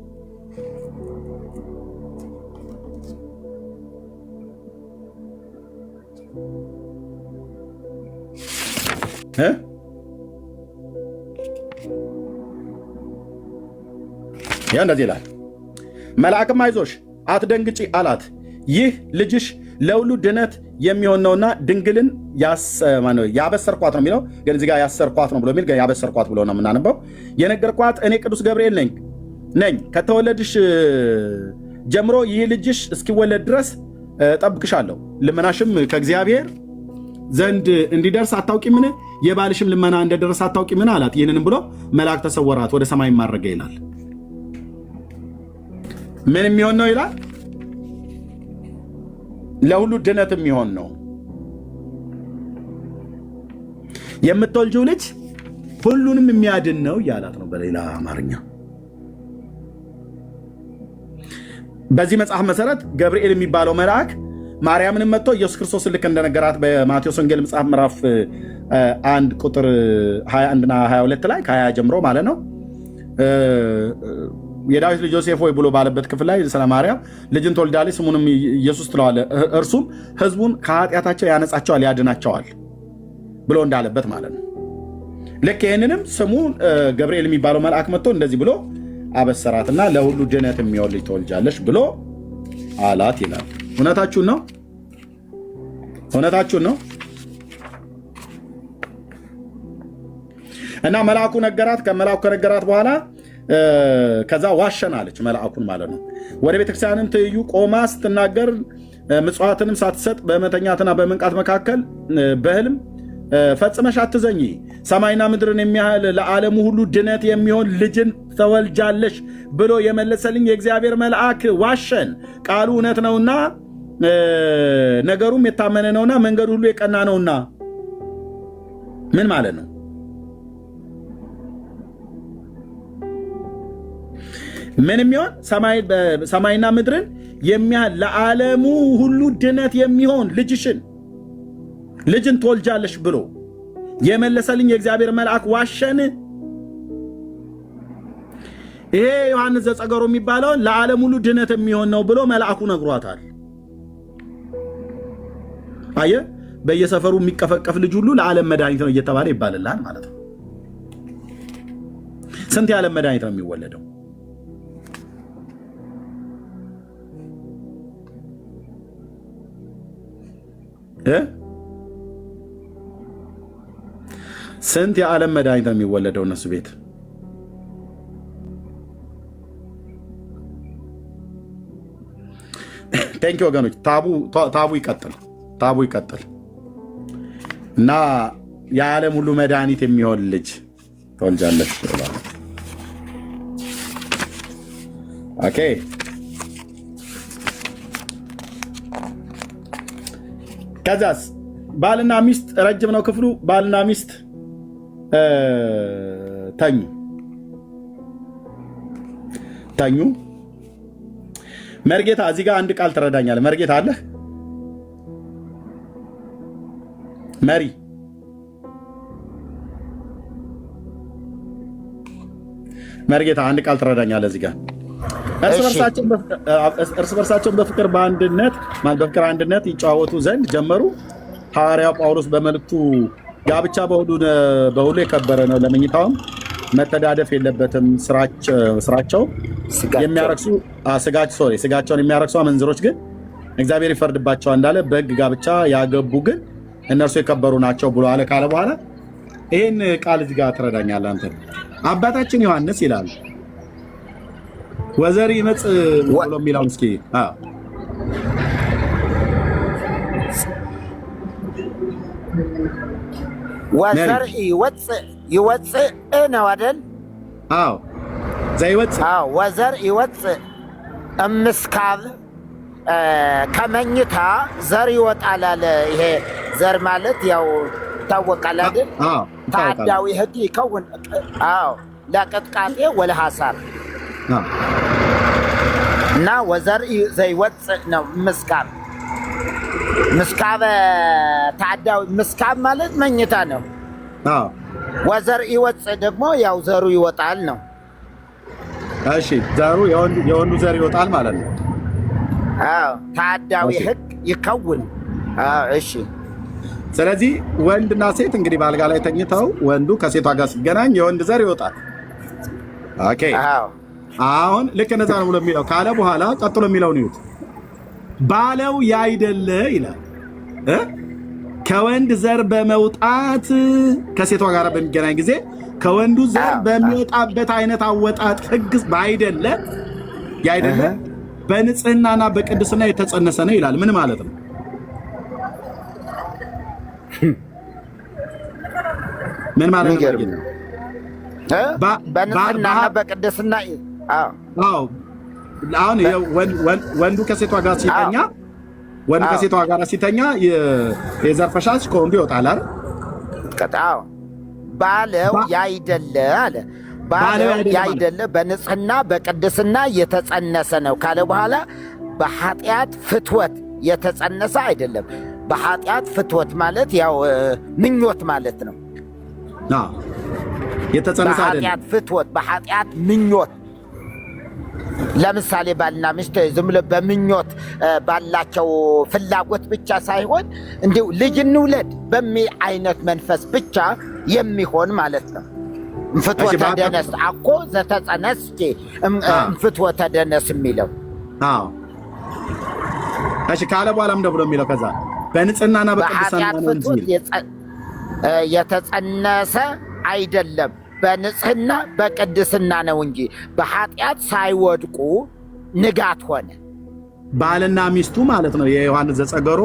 ያ እንደዚህ ይላል። መልአክም አይዞሽ አትደንግጪ አላት፣ ይህ ልጅሽ ለሁሉ ድነት የሚሆን ነውና ድንግልን ያበሰርኳት ነው የሚለው፣ ግን እዚህ ጋር ያሰርኳት ነው ብሎ የሚል ያበሰርኳት ብሎ ነው የምናነበው። የነገርኳት እኔ ቅዱስ ገብርኤል ነኝ። ከተወለድሽ ጀምሮ ይህ ልጅሽ እስኪወለድ ድረስ ጠብቅሻለሁ። ልመናሽም ከእግዚአብሔር ዘንድ እንዲደርስ አታውቂምን? የባልሽም ልመና እንደደረስ አታውቂምን አላት። ይህንንም ብሎ መልአክ ተሰወራት፣ ወደ ሰማይ ማረገ ይላል። ምን የሚሆን ነው ይላል? ለሁሉ ድነት የሚሆን ነው። የምትወልጂው ልጅ ሁሉንም የሚያድን ነው እያላት ነው በሌላ አማርኛ። በዚህ መጽሐፍ መሰረት ገብርኤል የሚባለው መልአክ ማርያምንም መጥቶ ኢየሱስ ክርስቶስ ልክ እንደነገራት በማቴዎስ ወንጌል መጽሐፍ ምዕራፍ 1 ቁጥር 21 እና 22 ላይ ከ20 ጀምሮ ማለት ነው የዳዊት ልጅ ዮሴፍ ሆይ ብሎ ባለበት ክፍል ላይ ስለ ማርያም ልጅን ትወልዳለች ስሙንም ኢየሱስ ትለዋለህ፣ እርሱም ሕዝቡን ከኃጢአታቸው ያነጻቸዋል ያድናቸዋል ብሎ እንዳለበት ማለት ነው። ልክ ይህንንም ስሙ ገብርኤል የሚባለው መልአክ መጥቶ እንደዚህ ብሎ አበሰራትና ለሁሉ ድነት የሚሆን ልጅ ትወልጃለሽ ብሎ አላት ይላል። እውነታችሁን ነው? እውነታችሁን ነው? እና መልአኩ ነገራት። ከመልአኩ ከነገራት በኋላ ከዛ ዋሸን አለች መልአኩን ማለት ነው። ወደ ቤተክርስቲያንም ትይዩ ቆማ ስትናገር ምጽዋትንም ሳትሰጥ በመተኛትና በመንቃት መካከል በህልም ፈጽመሽ አትዘኝ፣ ሰማይና ምድርን የሚያህል ለዓለሙ ሁሉ ድነት የሚሆን ልጅን ተወልጃለሽ ብሎ የመለሰልኝ የእግዚአብሔር መልአክ ዋሸን። ቃሉ እውነት ነውና ነገሩም የታመነ ነውና መንገዱ ሁሉ የቀና ነውና። ምን ማለት ነው? ምን የሚሆን ሰማይና ምድርን የሚያህል ለዓለሙ ሁሉ ድነት የሚሆን ልጅን ትወልጃለሽ ብሎ የመለሰልኝ የእግዚአብሔር መልአክ ዋሸን። ይሄ ዮሐንስ ዘጸገሮ የሚባለው ለዓለም ሁሉ ድነት የሚሆን ነው ብሎ መልአኩ ነግሯታል። አየ በየሰፈሩ የሚቀፈቀፍ ልጅ ሁሉ ለዓለም መድኃኒት ነው እየተባለ ይባልልሃል ማለት ነው። ስንት የዓለም መድኃኒት ነው የሚወለደው? ስንት የዓለም መድኃኒት ነው የሚወለደው እነሱ ቤት? ቴንኪ ወገኖች። ታቡ ይቀጥል እና የዓለም ሁሉ መድኃኒት የሚሆን ልጅ ትወልጃለሽ ይላል። ኦኬ ከዛስ ባልና ሚስት ረጅም ነው ክፍሉ። ባልና ሚስት ተኙ። መርጌታ እዚህ ጋር አንድ ቃል ትረዳኛለህ? መርጌታ አለህ? መሪ መርጌታ አንድ ቃል ትረዳኛለህ? እዚህ ጋር እርስ በርሳቸውን በፍቅር አንድነት ይጨዋወቱ ዘንድ ጀመሩ። ሐዋርያው ጳውሎስ በመልእክቱ ጋብቻ በሁሉ የከበረ ነው፣ ለመኝታውም መተዳደፍ የለበትም። ስራቸውን የሚያረክሱ አመንዝሮች ግን እግዚአብሔር ይፈርድባቸዋል እንዳለ በሕግ ጋብቻ ያገቡ ግን እነርሱ የከበሩ ናቸው ብሎ አለ ካለ በኋላ ይህን ቃል እዚህ ጋር ትረዳኛለህ አንተ? አባታችን ዮሐንስ ይላል ወዘር ይመጽ ብሎ የሚለውን እስኪ ወዘር ይወጽእ ነው አይደል? ዘይወጽእ። ወዘር ይወጽእ እምስካብ ከመኝታ ዘር ይወጣል አለ። ይሄ ዘር ማለት ያው ይታወቃል አይደል? ተዓዳዊ ሕግ ይከውን ለቅጥቃጤ ወለሐሳር እና ወዘር ዘይወፅእ ነው ምስካብ። ምስካበ ተዓዳዊ ምስካብ ማለት መኝታ ነው። ወዘር ይወፅእ ደግሞ ያው ዘሩ ይወጣል ነው። እሺ ዘሩ የወንዱ ዘር ይወጣል ማለት ነው። ተዓዳዊ ሕግ ይከውን። እሺ ስለዚህ ወንድና ሴት እንግዲህ በአልጋ ላይ ተኝተው ወንዱ ከሴቷ ጋር ሲገናኝ የወንድ ዘር ይወጣል። ኦኬ አሁን ልክ እንደዛ ነው ብሎ የሚለው ካለ በኋላ ቀጥሎ የሚለውን ይዩት። ባለው ያይደለ ይላል ከወንድ ዘር በመውጣት ከሴቷ ጋር በሚገናኝ ጊዜ ከወንዱ ዘር በሚወጣበት አይነት አወጣጥ ሕግ ባይደለ ያይደለ በንጽህናና በቅድስና የተጸነሰ ነው ይላል። ምን ማለት ነው? ምን ማለት ነው? በንጽህናና በቅድስና አሁን ወንዱ ከሴቷ ጋር ሲተኛ ከሴቷ ጋር ሲተኛ የዘር ፈሳሽ ከወንዱ ይወጣል አይደል? ባለው ያይደለ አለ። ባለው ያይደለ በንጽህና በቅድስና የተጸነሰ ነው ካለ በኋላ በኃጢአት ፍትወት የተጸነሰ አይደለም። በኃጢአት ፍትወት ማለት ያው ምኞት ማለት ነው። የተጸነሰ አይደለም። በኃጢአት ፍትወት በኃጢአት ምኞት ለምሳሌ ባልና ሚስት ዝም ብሎ በምኞት ባላቸው ፍላጎት ብቻ ሳይሆን እንዲሁ ልጅ እንውለድ በሚል አይነት መንፈስ ብቻ የሚሆን ማለት ነው። ፍትወተ ደነስ አኮ ዘተጸነስኪ ፍትወተ ደነስ የሚለው እሺ ካለ በኋላ ምንድን ነው የሚለው? ከዛ በንጽህናና በቅድስና ነው እንጂ የተጸነሰ አይደለም፣ በንጽህና በቅድስና ነው እንጂ በኃጢአት ሳይወድቁ ንጋት ሆነ። ባልና ሚስቱ ማለት ነው። የዮሐንስ ዘጸገሮ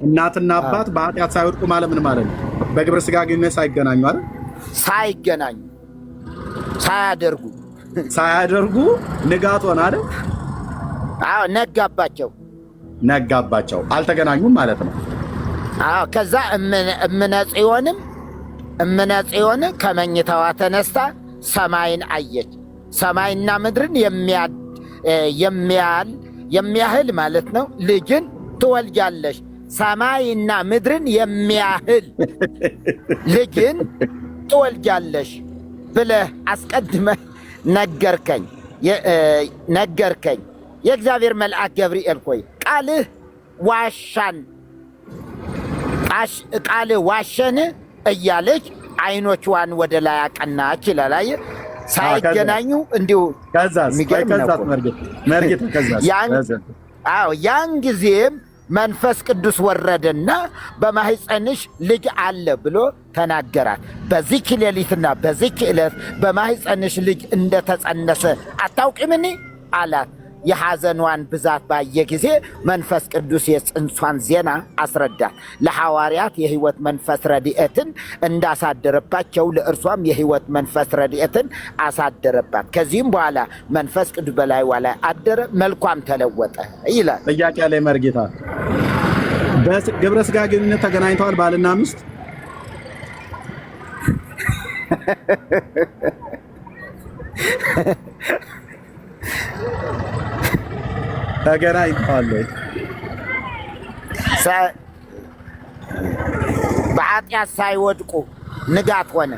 እናትና አባት በኃጢአት ሳይወድቁ ማለት ምን ማለት ነው? በግብረ ሥጋ ግንኙነት ሳይገናኙ አይደል? ሳይገናኙ ሳያደርጉ ንጋት ሆነ አይደል? ነጋባቸው አልተገናኙም ማለት ነው። ከዛ እምነ ጽዮን ከመኝታዋ ተነስታ ሰማይን አየች። ሰማይና ምድርን የሚያህል ማለት ነው ልጅን ትወልጃለሽ። ሰማይና ምድርን የሚያህል ልጅን ትወልጃለሽ ብለህ አስቀድመህ ነገርከኝ። የእግዚአብሔር መልአክ ገብርኤል ሆይ ቃልህ ዋሸን እያለች አይኖቿን ወደ ላይ አቀናች ይላል። አየህ ሳይገናኙ እንዲሁ ያን ጊዜም መንፈስ ቅዱስ ወረደና በማህፀንሽ ልጅ አለ ብሎ ተናገራት። በዚህች ሌሊትና በዚህች ዕለት በማህፀንሽ ልጅ እንደተጸነሰ አታውቂምን አላት። የሐዘኗን ብዛት ባየ ጊዜ መንፈስ ቅዱስ የጽንሷን ዜና አስረዳት። ለሐዋርያት የሕይወት መንፈስ ረድኤትን እንዳሳደረባቸው ለእርሷም የሕይወት መንፈስ ረድኤትን አሳደረባት። ከዚህም በኋላ መንፈስ ቅዱስ በላይዋ ላይ አደረ፣ መልኳም ተለወጠ ይላል። ጥያቄ ላይ መርጌታ በግብረ ሥጋ ግንኙነት ተገናኝተዋል ባልና ሚስት? ተገናኝተዋል። በኃጢአት ሳይወድቁ ንጋት ሆነ።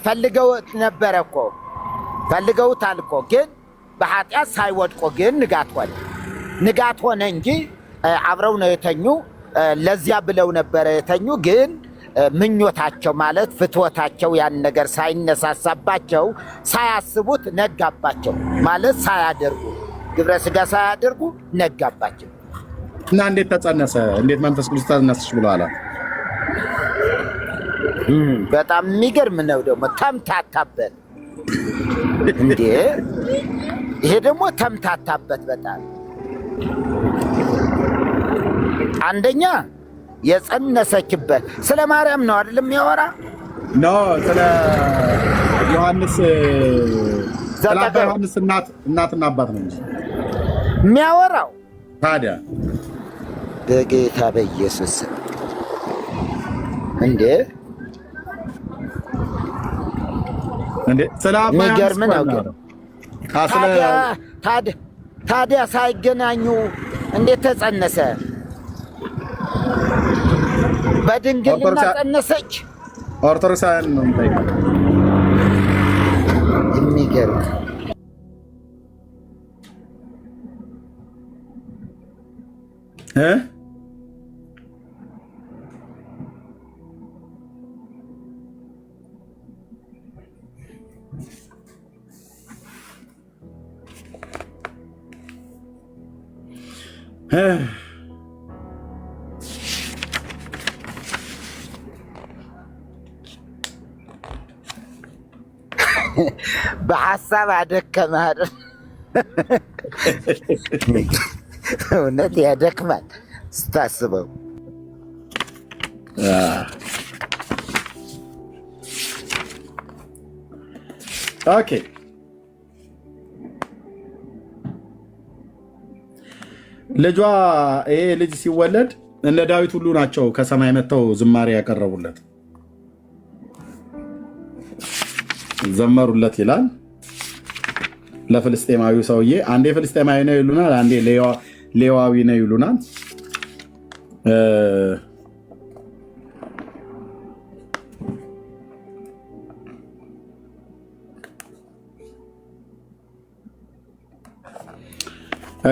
ፈልገውት ነበረ እኮ ፈልገውታል እኮ፣ ግን በኃጢአት ሳይወድቁ ግን ንጋት ሆነ። ንጋት ሆነ እንጂ አብረው ነው የተኙ። ለዚያ ብለው ነበረ የተኙ። ግን ምኞታቸው ማለት ፍትወታቸው ያን ነገር ሳይነሳሳባቸው ሳያስቡት ነጋባቸው ማለት ሳያደርጉ ግብረ ሥጋ ሳያደርጉ ነጋባቸው። እና እንዴት ተጸነሰ? እንዴት መንፈስ ቅዱስ ተጸነሰች ብሎ አላ? በጣም የሚገርም ነው። ደግሞ ተምታታበት እንዴ! ይሄ ደግሞ ተምታታበት በጣም። አንደኛ የጸነሰችበት ስለ ማርያም ነው አይደል የሚያወራ? ኖ ስለ ዮሐንስ ዮሐንስ እናትና አባት ነው እንጂ የሚያወራው ታዲያ በጌታ በኢየሱስ እንዴ ስለ የሚገርም ነው። ግን ታዲያ ሳይገናኙ እንዴት ተጸነሰ? በድንግልና ጸነሰች። ኦርቶዶክሳውያን ነው የሚገርም በሐሳብ አደከመህ አይደል? እውነት ያደክማል ስታስበው። ኦኬ ልጇ ይሄ ልጅ ሲወለድ እነ ዳዊት ሁሉ ናቸው ከሰማይ መጥተው ዝማሬ ያቀረቡለት ዘመሩለት ይላል። ለፍልስጤማዊው ሰውዬ አንዴ ፍልስጤማዊ ነው ይሉናል፣ አንዴ ሌዋዊ ነው ይሉናል።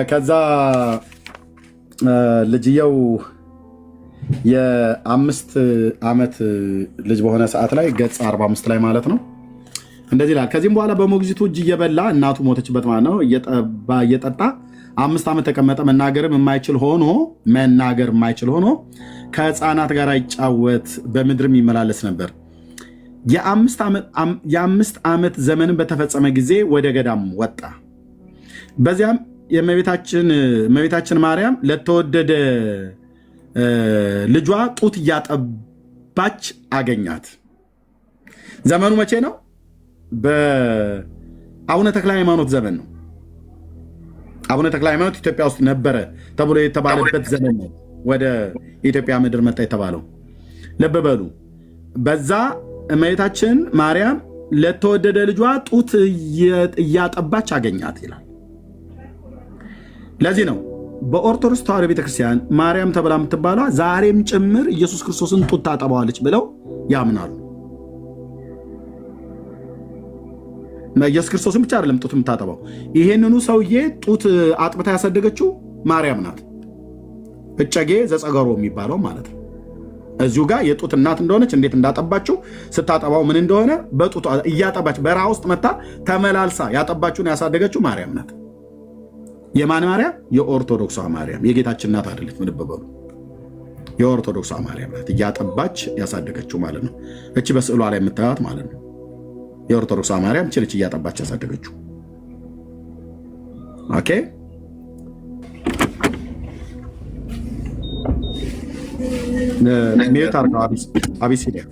ከዛ ልጅየው የ5 ዓመት ልጅ በሆነ ሰዓት ላይ ገጽ 45 ላይ ማለት ነው እንደዚህ ይላል። ከዚህም በኋላ በሞግዚቱ እጅ እየበላ እናቱ ሞተችበት ማለት ነው። እየጠጣ 5 ዓመት ተቀመጠ። መናገር የማይችል ሆኖ ከህፃናት ጋር ይጫወት በምድርም ይመላለስ ነበር። የ5 ዓመት ዘመንን በተፈጸመ ጊዜ ወደ ገዳም ወጣ። በዚያም የእመቤታችን ማርያም ለተወደደ ልጇ ጡት እያጠባች አገኛት። ዘመኑ መቼ ነው? በአቡነ ተክለ ሃይማኖት ዘመን ነው። አቡነ ተክለ ሃይማኖት ኢትዮጵያ ውስጥ ነበረ ተብሎ የተባለበት ዘመን ነው ወደ ኢትዮጵያ ምድር መጣ የተባለው። ልብ በሉ። በዛ እመቤታችን ማርያም ለተወደደ ልጇ ጡት እያጠባች አገኛት ይላል። ለዚህ ነው በኦርቶዶክስ ተዋሕዶ ቤተክርስቲያን ማርያም ተብላ የምትባሏ ዛሬም ጭምር ኢየሱስ ክርስቶስን ጡት ታጠባዋለች ብለው ያምናሉ። ኢየሱስ ክርስቶስን ብቻ አይደለም ጡት የምታጠባው፣ ይሄንኑ ሰውዬ ጡት አጥብታ ያሳደገችው ማርያም ናት። እጨጌ ዘጸገሮ የሚባለው ማለት ነው። እዚሁ ጋር የጡት እናት እንደሆነች እንዴት እንዳጠባችው ስታጠባው ምን እንደሆነ በጡት እያጠባች በረሃ ውስጥ መታ ተመላልሳ ያጠባችውን ያሳደገችው ማርያም ናት። የማን ማርያም? የኦርቶዶክሷ ማርያም። የጌታችን እናት አይደለች። ምን በበሉ የኦርቶዶክሷ ማርያም ናት እያጠባች ያሳደገችው ማለት ነው። እቺ በስዕሏ ላይ የምታዩት ማለት ነው የኦርቶዶክሷ ማርያም ችልች እያጠባች ያሳደገችው። ኦኬ ሚዩት አድርገው። አቢሲኒያ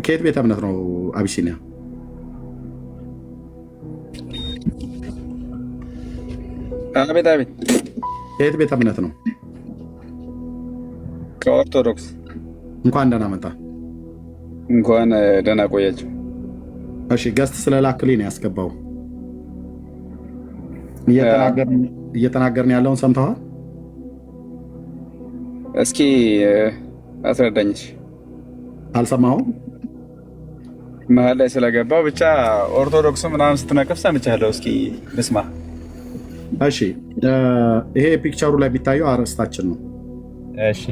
ከየት ቤተ እምነት ነው አቢሲኒያ? አቤት አቤት። ከየት ቤተ እምነት ነው? ከኦርቶዶክስ። እንኳን ደህና መጣ። እንኳን ደህና ቆያችሁ። እሺ ገስት ስለላክልኝ ነው ያስገባው። እየተናገርን ያለውን ሰምተዋል? እስኪ አስረዳኝ። አልሰማሁም። መሀል ላይ ስለገባው ብቻ ኦርቶዶክሱ ምናምን ስትነቅፍ ሰምቻለሁ። እስኪ ልስማ። እሺ ይሄ ፒክቸሩ ላይ የሚታየው አርዕስታችን ነው። እሺ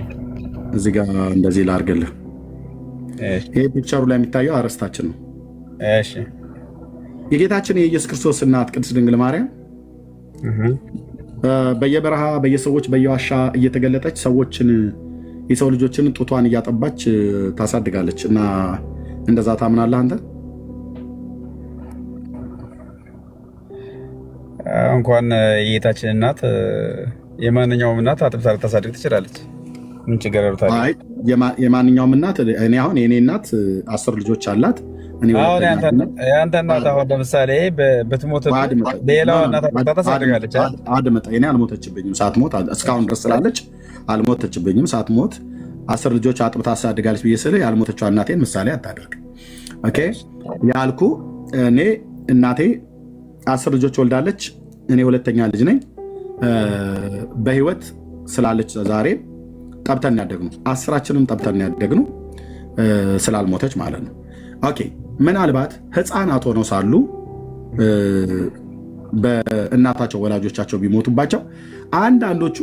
እዚህ ጋር እንደዚህ ላድርግልህ። ይሄ ፒክቸሩ ላይ የሚታየው አርዕስታችን ነው። እሺ የጌታችን የኢየሱስ ክርስቶስ እናት ቅድስት ድንግል ማርያም በየበረሃ በየሰዎች በየዋሻ እየተገለጠች ሰዎችን የሰው ልጆችን ጡቷን እያጠባች ታሳድጋለች። እና እንደዛ ታምናለህ አንተ? እንኳን የጌታችን እናት የማንኛውም እናት አጥብታ ልታሳድግ ትችላለች። ምን ችግር አለው ታዲያ? የማንኛውም እናት እኔ አሁን የኔ እናት 10 ልጆች አላት። አሁን ያንተ እናት አሁን ለምሳሌ ብትሞት ሌላው እናት ታሳድጋለች። አድምጠኝ፣ እኔ አልሞተችብኝም። ሳትሞት እስካሁን ድረስ ስላለች አልሞተችብኝም። ሳትሞት 10 ልጆች አጥብታ ታሳድጋለች ብዬ ስልህ ያልሞተችው እናቴን ምሳሌ አታደርግ። ኦኬ ያልኩ እኔ እናቴ 10 ልጆች ወልዳለች። እኔ ሁለተኛ ልጅ ነኝ። በህይወት ስላለች ዛሬ ጠብተን ያደግነው 10ችንም ጠብተን ያደግነው ስላልሞተች ማለት ነው። ኦኬ ምናልባት ህፃናት ሆነው ሳሉ በእናታቸው ወላጆቻቸው ቢሞቱባቸው አንዳንዶቹ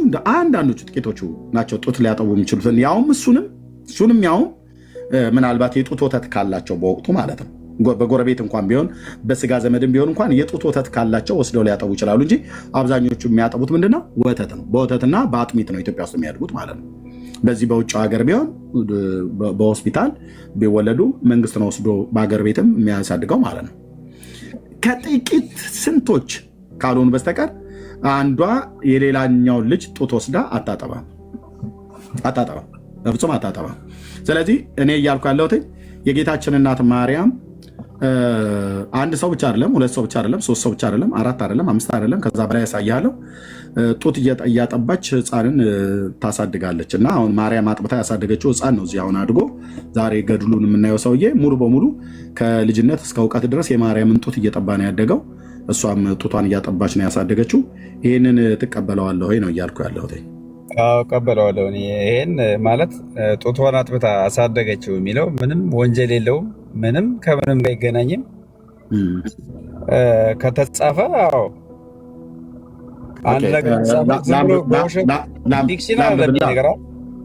ጥቂቶቹ ናቸው ጡት ሊያጠቡ የሚችሉትን ያውም እሱንም ያውም ምናልባት የጡት ወተት ካላቸው በወቅቱ ማለት ነው። በጎረቤት እንኳን ቢሆን በስጋ ዘመድም ቢሆን እንኳን የጡት ወተት ካላቸው ወስደው ሊያጠቡ ይችላሉ እንጂ አብዛኞቹ የሚያጠቡት ምንድነው? ወተት ነው። በወተትና በአጥሚት ነው ኢትዮጵያ ውስጥ የሚያድጉት ማለት ነው። በዚህ በውጭ ሀገር ቢሆን በሆስፒታል ቢወለዱ መንግስት ነው ወስዶ በሀገር ቤትም የሚያሳድገው ማለት ነው። ከጥቂት ስንቶች ካልሆኑ በስተቀር አንዷ የሌላኛውን ልጅ ጡት ወስዳ አታጠባም፣ በፍጹም አታጠባም። ስለዚህ እኔ እያልኩ ያለሁት የጌታችን እናት ማርያም አንድ ሰው ብቻ አይደለም፣ 2 ሰው ብቻ አይደለም፣ 3 ሰው ብቻ አይደለም፣ 4 አይደለም፣ 5 አይደለም፣ ከዛ በላይ ያሳያለሁ። ጡት እያጠባች ህፃንን ታሳድጋለች። እና አሁን ማርያም አጥብታ ያሳደገችው ህፃን ነው እዚህ አሁን አድጎ ዛሬ ገድሉን የምናየው ሰውዬ ሙሉ በሙሉ ከልጅነት እስከ እውቀት ድረስ የማርያምን ጡት እየጠባ ነው ያደገው። እሷም ጡቷን እያጠባች ነው ያሳደገችው። ይህንን ትቀበለዋለሁ ወይ ነው እያልኩ ያለሁት። ቀበለዋለሁ። ይህን ማለት ጡቷን አጥብታ አሳደገችው የሚለው ምንም ወንጀል የለውም፣ ምንም ከምንም ጋር አይገናኝም። ከተጻፈ አንድ ነገር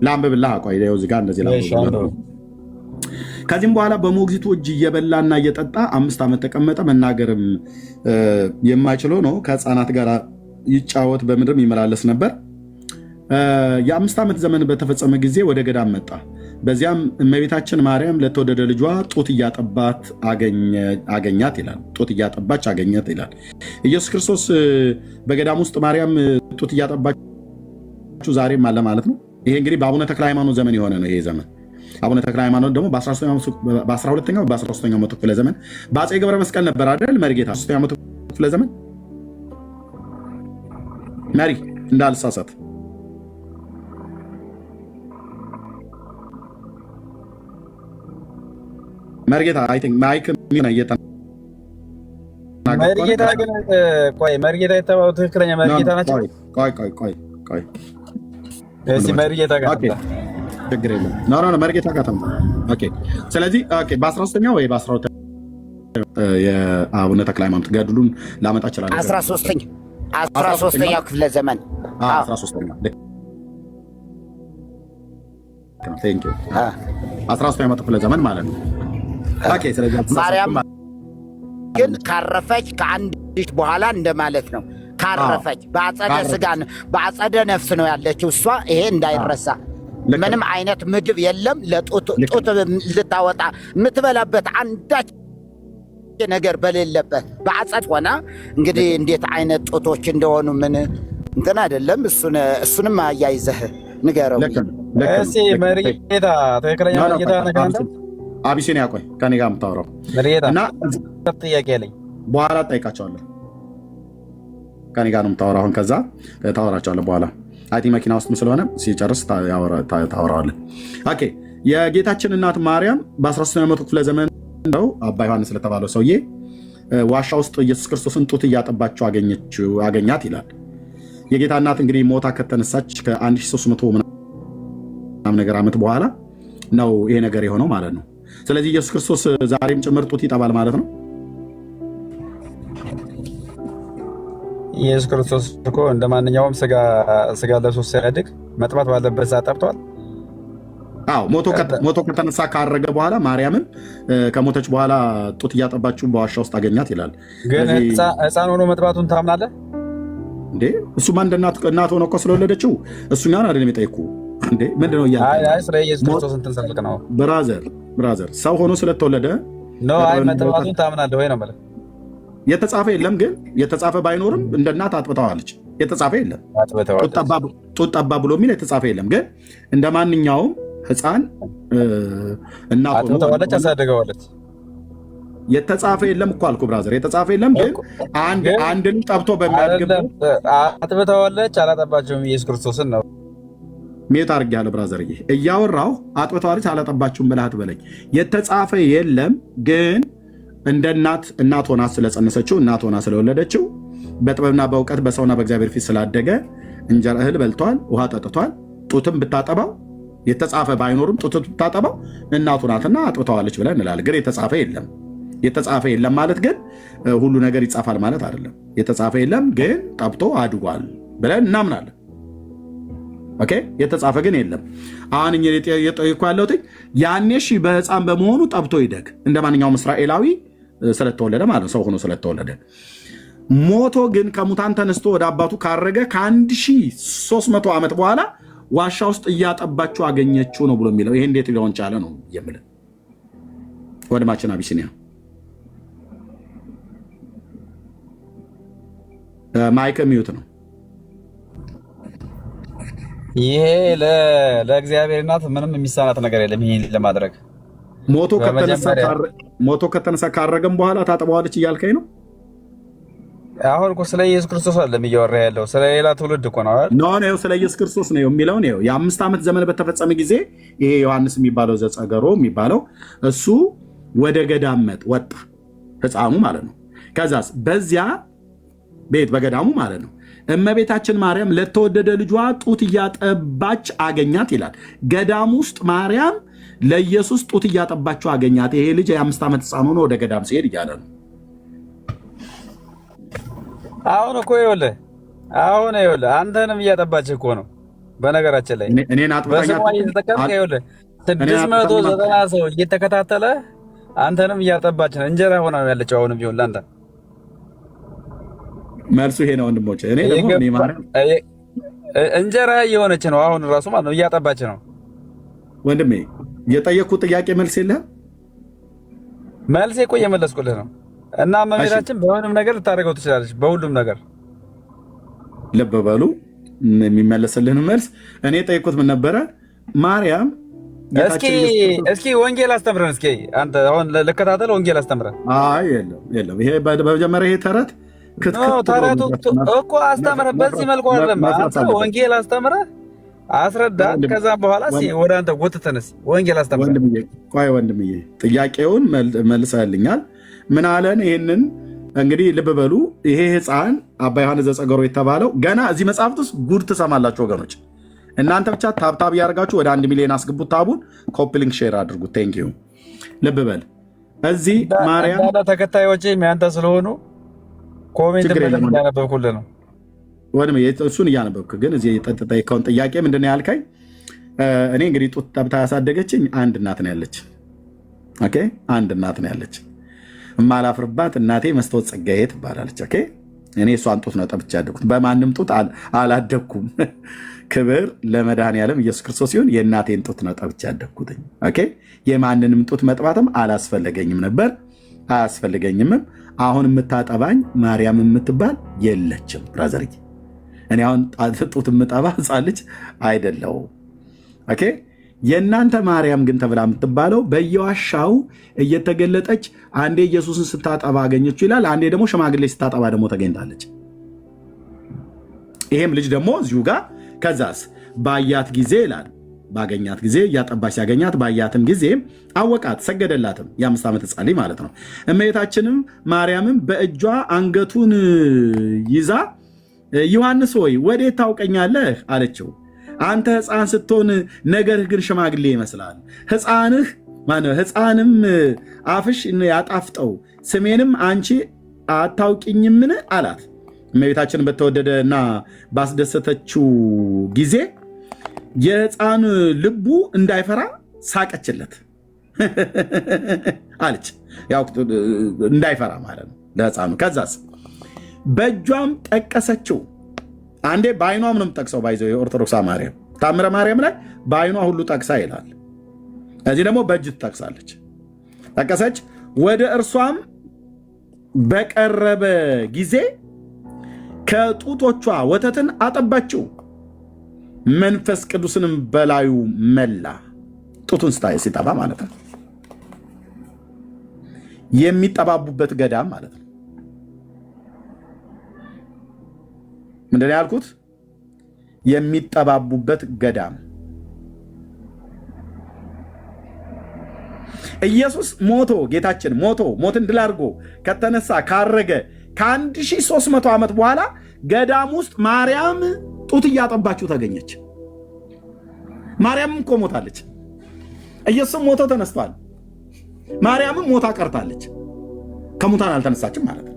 ላንብብልህ። ቆይ እዚህ ጋር እንደዚህ ከዚህም በኋላ በሞግዚቱ እጅ እየበላና እየጠጣ 5 ዓመት ተቀመጠ። መናገርም የማይችለው ነው። ከህፃናት ጋር ይጫወት በምድርም ይመላለስ ነበር። የ5 ዓመት ዘመን በተፈጸመ ጊዜ ወደ ገዳም መጣ። በዚያም እመቤታችን ማርያም ለተወደደ ልጇ ጡት እያጠባት አገኛት ይላል። ጡት እያጠባች አገኘት ይላል። ኢየሱስ ክርስቶስ በገዳም ውስጥ ማርያም ጡት እያጠባችው ዛሬም አለ ማለት ነው። ይሄ እንግዲህ በአቡነ ተክለ ሃይማኖት ዘመን የሆነ ነው። ይሄ ዘመን አቡነ ተክለ ሃይማኖት ደግሞ በ12ኛው በ13ኛው መቶ ክፍለ ዘመን በአፄ ገብረ መስቀል ነበር አይደል? መሪጌታ 3ኛው መቶ ክፍለ ዘመን መሪ እንዳልሳሳት መርጌታ አይ ቲንክ ማይክ ምን መርጌታ ግን ቆይ መርጌታ የተባለው ትክክለኛ መርጌታ ናቸው? ቆይ እዚህ መርጌታ ጋር ችግር የለም። ኖ መርጌታ ጋር ተማ። ኦኬ ስለዚህ ኦኬ በ13ኛው ወይ በ12ኛው የአቡነ ተክለ ሃይማኖት ገድሉን ላመጣ እችላለሁ። 13ኛው ክፍለ ዘመን 13ኛው ቴንክ ዩ 13ኛው ክፍለ ዘመን ማለት ነው። ማርያም ግን ካረፈች ከአንድ ልጅ በኋላ እንደማለት ነው። ካረፈች በአጸደ ስጋ በአጸደ ነፍስ ነው ያለችው እሷ። ይሄ እንዳይረሳ። ምንም አይነት ምግብ የለም። ለጡት ልታወጣ የምትበላበት አንዳች ነገር በሌለበት በአጸድ ሆና እንግዲህ እንዴት አይነት ጡቶች እንደሆኑ ምን እንትን አይደለም። እሱንም አያይዘህ ንገረው። እሺ መርጌታ ትክክለኛ መርጌታ ነካንተ አቢሲኒያ ቆይ ከኔ ጋር የምታወራው እና ጥያቄ አለኝ። በኋላ ጠይቃቸዋለሁ። ከኔ ጋር ነው የምታወራው። አሁን ከዛ ታወራቸዋለህ በኋላ። አይ ቲንክ መኪና ውስጥ ስለሆነ ሲጨርስ ታወራዋለህ። ኦኬ የጌታችን እናት ማርያም በ13ኛው መቶ ክፍለ ዘመን ነው አባ ዮሐንስ ስለተባለው ሰውዬ ዋሻ ውስጥ ኢየሱስ ክርስቶስን ጡት እያጠባቸው አገኛት ይላል። የጌታ እናት እንግዲህ ሞታ ከተነሳች ከ1300 ምናምን ነገር ዓመት በኋላ ነው ይሄ ነገር የሆነው ማለት ነው። ስለዚህ ኢየሱስ ክርስቶስ ዛሬም ጭምር ጡት ይጠባል ማለት ነው። ኢየሱስ ክርስቶስ እኮ እንደ ማንኛውም ስጋ ለብሶ ሲያድግ መጥባት ባለበት ሰዓት ጠብቷል። አዎ ሞቶ ከተነሳ ካረገ በኋላ ማርያምን ከሞተች በኋላ ጡት እያጠባችሁ በዋሻ ውስጥ አገኛት ይላል። ግን ሕፃን ሆኖ መጥባቱን ታምናለህ እንዴ? እሱማ እንደ እናት ሆኖ እኮ ስለወለደችው እሱኛን አይደለም የጠየኩ እንዴ? ምንድነው እያልኩ ስለ ኢየሱስ ክርስቶስ እንትን ሰልክ ነው ብራዘር ሰው ሆኖ ስለተወለደ ነው። አይ መጥባቱን ታምናለህ ወይ ነው ማለት የተጻፈ የለም። ግን የተጻፈ ባይኖርም እንደ እናት አጥብተዋለች። የተጻፈ የለም። ጡት ጠባ ብሎ የሚል የተጻፈ የለም። ግን እንደ ማንኛውም ሕፃን እናት አጥብተዋለች፣ አሳድገዋለች። የተጻፈ የለም እኮ አልኩ ብራዘር፣ የተጻፈ የለም። ግን አንድን ጠብቶ በሚያድግበት አጥብተዋለች አላጠባቸውም ኢየሱስ ክርስቶስን ነው ሜት አድርጌያለሁ ብራዘር። እያወራሁ አጥብተዋለች አላጠባችሁም ብለህ አትበለኝ። የተጻፈ የለም ግን እንደ እናት ሆና ስለጸነሰችው እናት ሆና ስለወለደችው በጥበብና በእውቀት በሰውና በእግዚአብሔር ፊት ስላደገ እንጀራ እህል በልቷል፣ ውሃ ጠጥቷል። ጡትም ብታጠባው የተጻፈ ባይኖርም ጡት ብታጠባው እናቱ ናትና አጥብተዋለች ብለን እንላለን። ግን የተጻፈ የለም። የተጻፈ የለም ማለት ግን ሁሉ ነገር ይጻፋል ማለት አይደለም። የተጻፈ የለም ግን ጠብቶ አድጓል ብለን እናምናለን። ኦኬ። የተጻፈ ግን የለም። አሁን እኔ የጠየኩ ያለሁት ያኔ እሺ በሕፃን በመሆኑ ጠብቶ ይደግ እንደ ማንኛውም እስራኤላዊ ስለተወለደ ማለት ሰው ሆኖ ስለተወለደ ሞቶ ግን ከሙታን ተነስቶ ወደ አባቱ ካረገ ከ1300 ዓመት በኋላ ዋሻ ውስጥ እያጠባችሁ አገኘችው ነው ብሎ የሚለው ይሄ እንዴት ሊሆን ቻለ ነው የምልህ ወንድማችን አቢሲኒያ። ማይክ ሚዩት ነው። ይሄ ለእግዚአብሔር እናት ምንም የሚሳናት ነገር የለም። ይሄን ለማድረግ ሞቶ ከተነሳ ካረገም በኋላ ታጥበዋለች እያልከኝ ነው? አሁን እኮ ስለ ኢየሱስ ክርስቶስ አይደለም እያወራ ያለው፣ ስለ ሌላ ትውልድ እኮ ነው አይደል? ነው ስለ ኢየሱስ ክርስቶስ ነው የሚለው። ነው የ5 ዓመት ዘመን በተፈጸመ ጊዜ ይሄ ዮሐንስ የሚባለው ዘጸገሮ የሚባለው እሱ ወደ ገዳም ወጣ፣ ሕፃኑ ማለት ነው። ከዛስ በዚያ ቤት በገዳሙ ማለት ነው እመቤታችን ማርያም ለተወደደ ልጇ ጡት እያጠባች አገኛት ይላል። ገዳም ውስጥ ማርያም ለኢየሱስ ጡት እያጠባችው አገኛት። ይሄ ልጅ የ5 ዓመት ሕፃን ሆኖ ወደ ገዳም ሲሄድ እያለ ነው። አሁን እኮ ይኸውልህ አንተንም እያጠባች እኮ ነው። በነገራችን ላይ እኔን በስሟ እየተጠቀምክ ይኸውልህ 690 ሰው እየተከታተለ አንተንም እያጠባች ነው። እንጀራ ሆና ነው ያለችው አሁንም ቢሆን ለአንተ። መልሱ ይሄ ነው ወንድሞቼ። እኔ ደግሞ ማርያም እንጀራ እየሆነች ነው አሁን ራሱ ማለት ነው፣ እያጠባች ነው። ወንድሜ የጠየቅኩት ጥያቄ መልስ የለህም? መልሴ እኮ እየመለስኩልህ ነው። እና እመቤታችን በሁሉም ነገር ልታደርገው ትችላለች፣ በሁሉም ነገር። ልብ በሉ የሚመለስልህን መልስ። እኔ የጠየቅኩት ምን ነበረ? ማርያም እስኪ ወንጌል አስተምረን። እስኪ አንተ አሁን ልከታተል፣ ወንጌል አስተምረን። አይ የለም ይሄ በመጀመሪያ ይሄ ተረት ተረቱ እኮ አስተምረህ በዚህ መልኩ አይደለም። አንተ ወንጌል አስተምረህ አስረዳ። ከዛ በኋላ ወደ አንተ ጎትተንስ ወንጌል አስተምረህ። ቆይ ወንድምዬ ጥያቄውን መልሰህልኛል። ምን አለን? ይህንን እንግዲህ ልብ በሉ። ይሄ ሕፃን አባ ዮሐንስ ዘጸገሮ የተባለው ገና እዚህ መጽሐፍት ውስጥ ጉድ ትሰማላችሁ ወገኖች። እናንተ ብቻ ታብታብ እያደርጋችሁ ወደ 1 ሚሊዮን አስገቡት። ታቡን ኮፕሊንግ ሼር አድርጉት። ቴንኪዩ። ልብ በል እዚህ ማርያም ተከታዮች ያንተ ስለሆኑ ኮሜንት እያነበብኩልህ ነው። እሱን እያነበብክ ግን እዚህ የጠየቀውን ጥያቄ ምንድን ነው ያልከኝ? እኔ እንግዲህ ጡት ጠብታ ያሳደገችኝ አንድ እናት ነው ያለች። ኦኬ አንድ እናት ነው ያለች። የማላፍርባት እናቴ መስታወት ጸጋዬ ትባላለች። ኦኬ እኔ እሷን ጡት ነው ጠብቼ ያደግኩት። በማንም ጡት አላደግኩም። ክብር ለመድኃኔዓለም ኢየሱስ ክርስቶስ ሲሆን የእናቴን ጡት ነው ጠብቼ ያደግኩት። ኦኬ የማንንም ጡት መጥባትም አላስፈለገኝም ነበር፣ አያስፈልገኝምም። አሁን የምታጠባኝ ማርያም የምትባል የለችም ብራዘርዬ። እኔ አሁን ጡት የምጠባ ሕፃን ልጅ አይደለሁም። ኦኬ የእናንተ ማርያም ግን ተብላ የምትባለው በየዋሻው እየተገለጠች አንዴ ኢየሱስን ስታጠባ አገኘችው ይላል፣ አንዴ ደግሞ ሽማግሌ ስታጠባ ደግሞ ተገኝታለች። ይሄም ልጅ ደግሞ እዚሁ ጋር ከዛስ ባያት ጊዜ ይላል፣ ባገኛት ጊዜ እያጠባች ሲያገኛት ባያትም ጊዜ አወቃት፣ ሰገደላትም። የ5 ዓመት ሕፃን ልጅ ማለት ነው። እመቤታችንም ማርያምም በእጇ አንገቱን ይዛ ዮሐንስ ሆይ ወዴት ታውቀኛለህ አለችው። አንተ ሕፃን ስትሆን ነገርህ ግን ሽማግሌ ይመስላል። ሕፃንም አፍሽ ያጣፍጠው፣ ስሜንም አንቺ አታውቂኝምን አላት። እመቤታችንን በተወደደ እና ባስደሰተችው ጊዜ የሕፃን ልቡ እንዳይፈራ ሳቀችለት አለች። ያው እንዳይፈራ ማለት ነው ለሕፃኑ። ከዛስ በእጇም ጠቀሰችው። አንዴ በአይኗ ምንም ጠቅሰው ባይዘው የኦርቶዶክሳ ማርያም ታምረ ማርያም ላይ በአይኗ ሁሉ ጠቅሳ ይላል። እዚህ ደግሞ በእጅ ትጠቅሳለች። ጠቀሰች። ወደ እርሷም በቀረበ ጊዜ ከጡቶቿ ወተትን አጠባችው፣ መንፈስ ቅዱስንም በላዩ መላ። ጡቱን ሲጠባ ማለት ነው። የሚጠባቡበት ገዳም ማለት ነው። ምንድን ነው ያልኩት? የሚጠባቡበት ገዳም። ኢየሱስ ሞቶ ጌታችን ሞትን ድል አድርጎ ከተነሳ ካረገ ከ1300 ዓመት በኋላ ገዳም ውስጥ ማርያም ጡት እያጠባችሁ ተገኘች። ማርያምም እኮ ሞታለች። ኢየሱስም ሞቶ ተነስቷል። ማርያምም ሞታ ቀርታለች። ከሙታን አልተነሳችም ማለት ነው።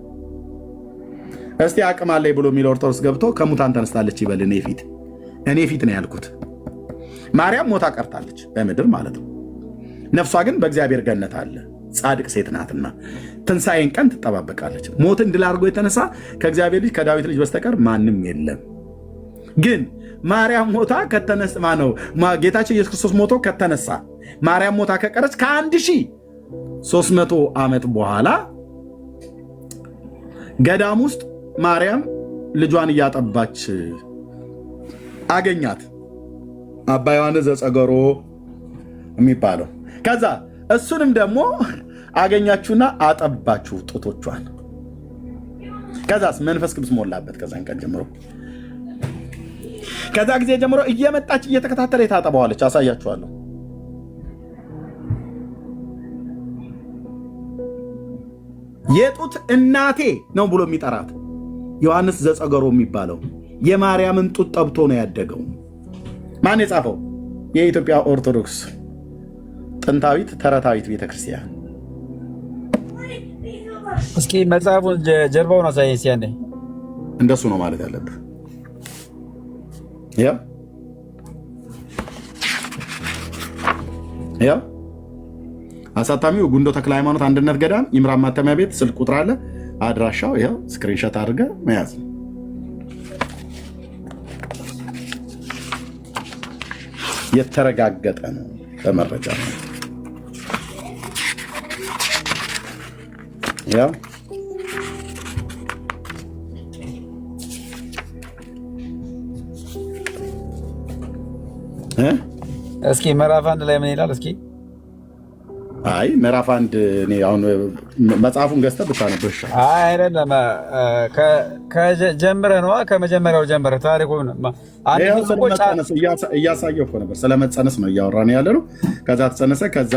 እስቲ አቅም አለኝ ብሎ የሚል ኦርቶዶክስ ገብቶ ከሙታን ተነስታለች ይበል። እኔ ፊት ነው ያልኩት። ማርያም ሞታ ቀርታለች በምድር ማለት ነው። ነፍሷ ግን በእግዚአብሔር ገነት አለ። ጻድቅ ሴት ናትና ትንሣኤን ቀን ትጠባበቃለች። ሞትን ድል አድርጎ የተነሳ ከእግዚአብሔር ልጅ ከዳዊት ልጅ በስተቀር ማንም የለም። ግን ማርያም ሞታ ከተነሳ ጌታችን ኢየሱስ ክርስቶስ ሞቶ ከተነሳ ማርያም ሞታ ከቀረች ከ1300 ዓመት በኋላ ገዳም ውስጥ ማርያም ልጇን እያጠባች አገኛት። አባ ዮሐንስ ዘጸገሮ የሚባለው ከዛ እሱንም ደግሞ አገኛችሁና አጠባችሁ ጡቶቿን። ከዛስ መንፈስ ቅዱስ ሞላበት። ከዛን ቀን ጀምሮ ከዛ ጊዜ ጀምሮ እየመጣች እየተከታተለ ታጠባዋለች። አሳያችኋለሁ። የጡት እናቴ ነው ብሎ የሚጠራት ዮሐንስ ዘጸገሮ የሚባለው የማርያምን ጡት ጠብቶ ነው ያደገው። ማን የጻፈው? የኢትዮጵያ ኦርቶዶክስ ጥንታዊት ተረታዊት ቤተክርስቲያን። እስኪ መጽሐፉን ጀርባውን አሳየኝ ሲያኔ። እንደሱ ነው ማለት ያለብህ። ያው አሳታሚው ጉንዶ ተክለ ሃይማኖት አንድነት ገዳም ይምራ ማተሚያ ቤት፣ ስልክ ቁጥር አለ፣ አድራሻው ይኸው። ስክሪንሾት አድርገህ መያዝ ነው። የተረጋገጠ ነው በመረጃ ነው። ያው እስኪ ምዕራፍ 1 ላይ ምን ይላል? እስኪ አይ ምዕራፍ 1 እኔ አሁን መጽሐፉን ገዝተህ ብታነበው ይሻላል። አይ አይደለም፣ ከጀምረህ ነዋ። ከመጀመሪያው ጀምረህ ታሪኩን እያሳየሁ እኮ ነበር። ስለመጸነስ ነው እያወራን ያለ ነው። ከዛ ተጸነሰ። ከዛ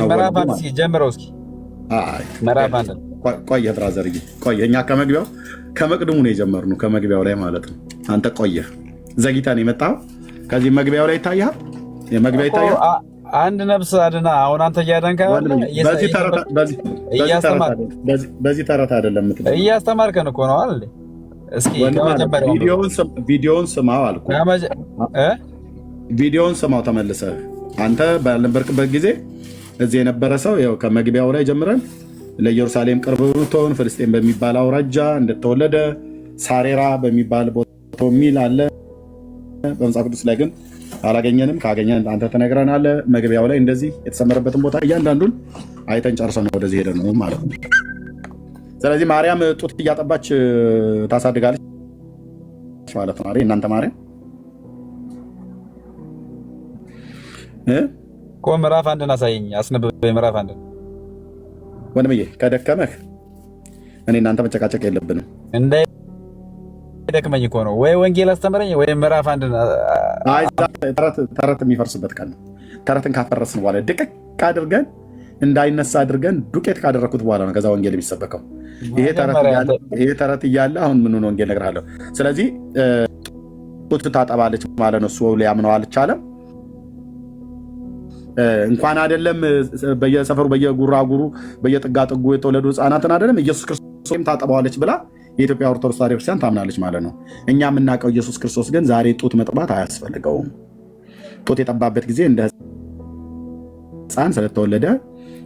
ምዕራፍ 1 እስኪ ጀምረው። እስኪ ምዕራፍ 1 ቆየህ ብራዘርዬ፣ ቆየህ። እኛ ከመቅድሙ ነው የጀመርነው፣ ከመግቢያው ላይ ማለት ነው። አንተ ቆየህ፣ ዘግይተህ ነው የመጣኸው። ከዚህ መግቢያው ላይ ይታያል። የመግቢያ ይታያል። አንድ ነፍስ አድና። አሁን አንተ እያዳንክ በዚህ ተረት አይደለም የምትለው፣ እያስተማርከን እኮ ነው አይደል? እስኪ ቪዲዮውን ስማው አልኩ። ቪዲዮውን ስማው ተመልሰህ። አንተ ባልነበርክበት ጊዜ እዚህ የነበረ ሰው ያው ከመግቢያው ላይ ጀምረን ለኢየሩሳሌም ቅርብ ብትሆን ፍልስጤም በሚባል አውራጃ እንደተወለደ ሳሬራ በሚባል ቦታ የሚል አለ። በመጽሐፍ ቅዱስ ላይ ግን አላገኘንም። ካገኘን አንተ ትነግረናለህ። መግቢያው ላይ እንደዚህ የተሰመረበትን ቦታ እያንዳንዱን አይተን ጨርሰን ወደዚህ ሄደን ነው ማለት ነው። ስለዚህ ማርያም ጡት እያጠባች ታሳድጋለች ማለት ነው። እናንተ ማርያም እኮ ምዕራፍ 1 አሳየኝ፣ አስነብበኝ። ምዕራፍ 1 ወንድምዬ፣ ከደከመህ እኔ እናንተ መጨቃጨቅ የለብንም። ደክመኝ እኮ ነው። ወይ ወንጌል አስተምረኝ ወይ ምዕራፍ 1 ተረት የሚፈርስበት ቀን ነው። ተረትን ካፈረስን በኋላ ድቅቅ አድርገን እንዳይነሳ አድርገን ዱቄት ካደረግኩት በኋላ ነው ከዛ ወንጌል የሚሰበከው። ይሄ ተረት እያለ አሁን ምኑን ወንጌል እነግርሃለሁ። ስለዚህ ጡት ታጠባለች ማለት ነው። እሱ ሊያምነው አልቻለም። እንኳን አይደለም በየሰፈሩ በየጉራጉሩ በየጥጋጥጉ የተወለዱ ህፃናትን አይደለም ኢየሱስ ክርስቶስ ታጠባዋለች ብላ የኢትዮጵያ ኦርቶዶክስ ተዋሕዶ ክርስቲያን ታምናለች ማለት ነው። እኛ የምናውቀው ኢየሱስ ክርስቶስ ግን ዛሬ ጡት መጥባት አያስፈልገውም። ጡት የጠባበት ጊዜ እንደ ህፃን ስለተወለደ